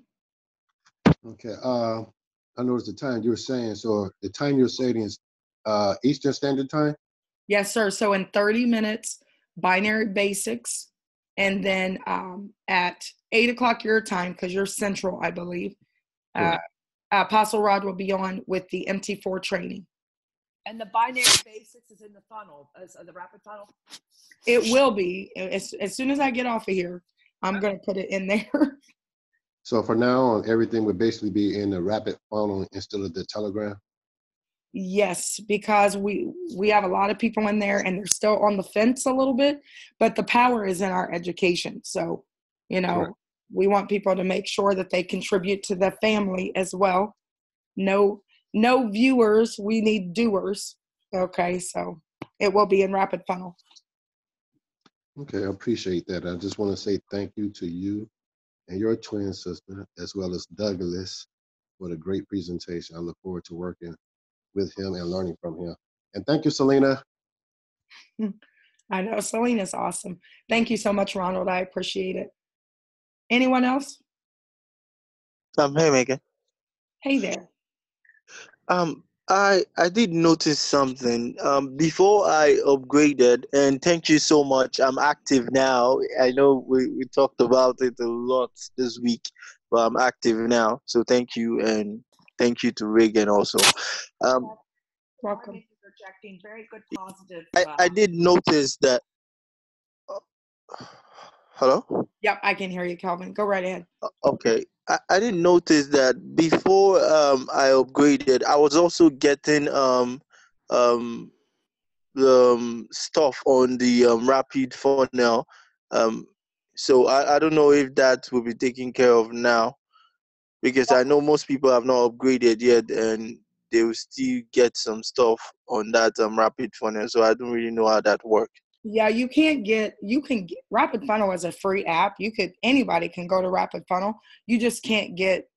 Okay. I noticed the time you were saying. So the time you're saying is Eastern Standard Time. Yes, sir. So in 30 minutes, binary basics. And then at 8 o'clock your time, because you're central, I believe, Correct. Apostle Rod will be on with the MT4 training. And the binary basics is in the funnel, the rapid funnel? It will be. As soon as I get off of here, I'm going to put it in there. So for now on, everything would basically be in the rapid funnel instead of the Telegram. Yes, because we have a lot of people in there and they're still on the fence a little bit, but the power is in our education. So, Correct. we want people to make sure that they contribute to the family as well. No viewers, we need doers. Okay, so it will be in rapid funnel. Okay, I appreciate that. I just want to say thank you to you and your twin sister, as well as Douglas, for the great presentation. I look forward to working with him and learning from him. And thank you, Selena. I know Selena's awesome. Thank you so much, Ronald. I appreciate it. Anyone else? Hey, Megan. Hey there. I did notice something before I upgraded, and thank you so much. I'm active now. I know we talked about it a lot this week, but I'm active now. So thank you, and thank you to Reagan also. Welcome. Projecting very good positive. I did notice that. Hello? Yep, I can hear you, Calvin. Go right ahead. Okay. I didn't notice that before I upgraded, I was also getting stuff on the rapid funnel. So I don't know if that will be taken care of now, because I know most people have not upgraded yet and they will still get some stuff on that rapid funnel. So I don't really know how that works. Yeah, you can get Rapid Funnel as a free app. Anybody can go to Rapid Funnel. You just can't get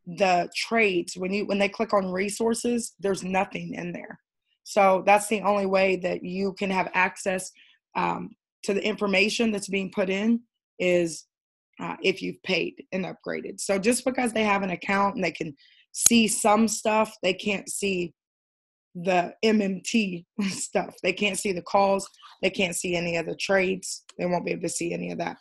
the trades. When they click on resources, there's nothing in there. So that's the only way that you can have access to the information that's being put in is if you've paid and upgraded. So just because they have an account and they can see some stuff, they can't see the MMT stuff. They can't see the calls. They can't see any of the trades. They won't be able to see any of that.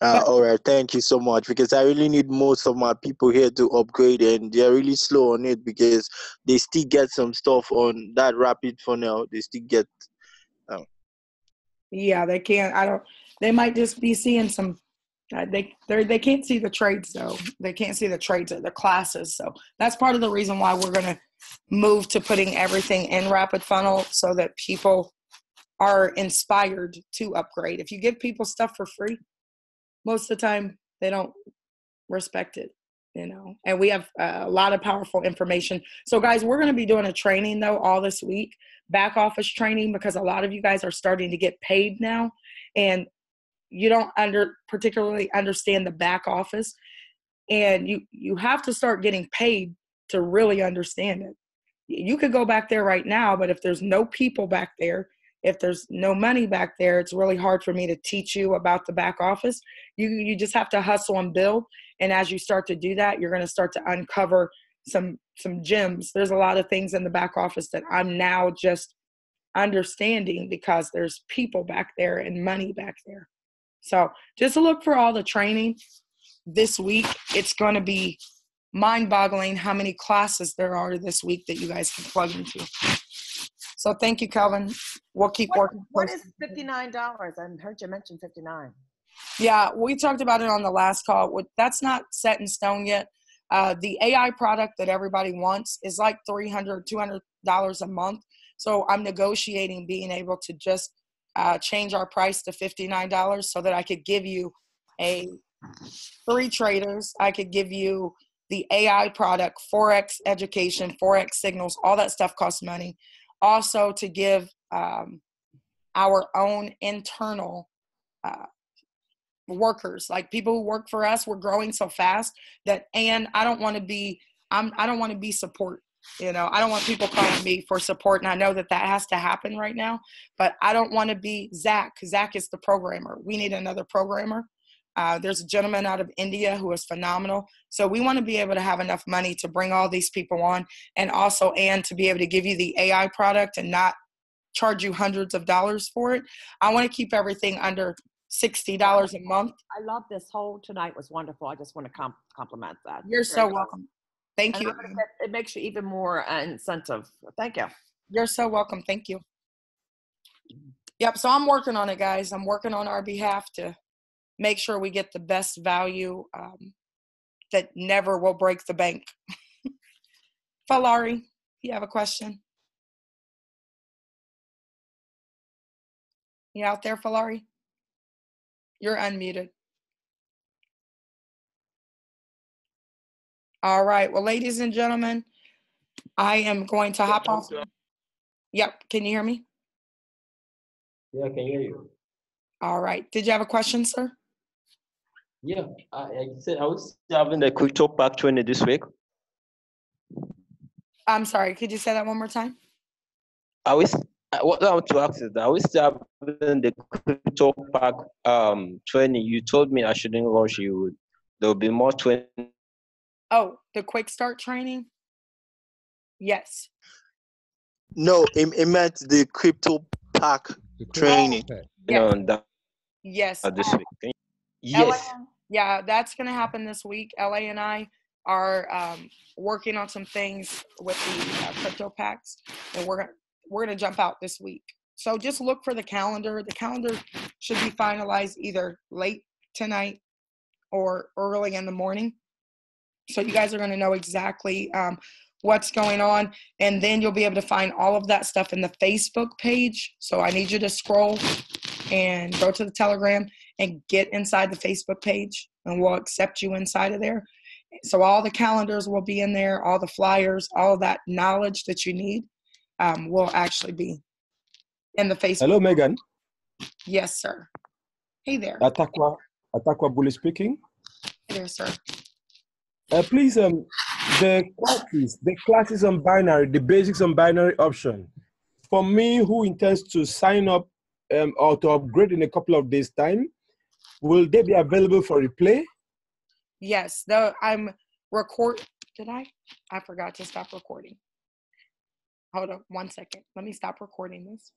All right, thank you so much, because I really need most of my people here to upgrade, and they're really slow on it because they still get some stuff on that rapid funnel. They still get. Yeah, they can't. They might just be seeing some. They can't see the trades though. They can't see the trades or the classes. So that's part of the reason why we're going to move to putting everything in Rapid Funnel so that people are inspired to upgrade. If you give people stuff for free, most of the time they don't respect it, and we have a lot of powerful information. So guys, we're going to be doing a training though all this week, back office training, because a lot of you guys are starting to get paid now and you don't particularly understand the back office, and you have to start getting paid to really understand it. You could go back there right now, but if there's no people back there, if there's no money back there, it's really hard for me to teach you about the back office. You just have to hustle and build. And as you start to do that, you're going to start to uncover some gems. There's a lot of things in the back office that I'm now just understanding because there's people back there and money back there. So just look for all the training this week. It's going to be mind-boggling how many classes there are this week that you guys can plug into. So thank you, Calvin. We'll keep working. What is $59? I heard you mention 59. Yeah, we talked about it on the last call. That's not set in stone yet. The AI product that everybody wants is like $300, $200 a month. So I'm negotiating being able to just change our price to $59 so that I could give you 3 traders. I could give you the AI product, Forex education, Forex signals, all that stuff costs money. Also to give our own internal workers, like people who work for us. We're growing so fast that, and I don't want to be support. You know, I don't want people calling me for support, and I know that that has to happen right now, but I don't want to be Zach. Zach is the programmer. We need another programmer. There's a gentleman out of India who is phenomenal. So we want to be able to have enough money to bring all these people on, and also, and to be able to give you the AI product and not charge you hundreds of dollars for it. I want to keep everything under $60 a month. I love this whole tonight was wonderful. I just want to compliment that. You're Very so good. welcome. Thank And you. it makes you even more incentive. Thank you. You're so welcome. Thank you. Yep. So I'm working on it, guys. I'm working on our behalf to make sure we get the best value that never will break the bank. Falari, you have a question? You out there, Falari? You're unmuted. All right. Well, ladies and gentlemen, I am going to hop off. Yep. Can you hear me? Yeah, I can hear you. All right. Did you have a question, sir? Yeah, I said I was having the crypto pack 20 this week. I'm sorry. Could you say that one more time? What I want to ask is that I was having the crypto pack 20. You told me I shouldn't rush you. There'll be more 20. Oh, the quick start training? Yes. No, it meant the crypto pack training. Yes. That Yes. this week. Yes. Yeah, that's going to happen this week. LA and I are working on some things with the crypto packs, and we're going to jump out this week. So just look for the calendar. The calendar should be finalized either late tonight or early in the morning. So you guys are going to know exactly what's going on, and then you'll be able to find all of that stuff in the Facebook page. So I need you to scroll and go to the Telegram and get inside the Facebook page, and we'll accept you inside of there. So all the calendars will be in there, all the flyers, all of that knowledge that you need will actually be in the Facebook. Hello, Megan. Yes, sir. Hey there. Atakwa Bully speaking. Hey there, sir. Please, the classes on binary, the basics on binary option. For me, who intends to sign up or to upgrade in a couple of days' time, will they be available for replay? Yes, I'm did I? I forgot to stop recording. Hold on 1 second. Let me stop recording this.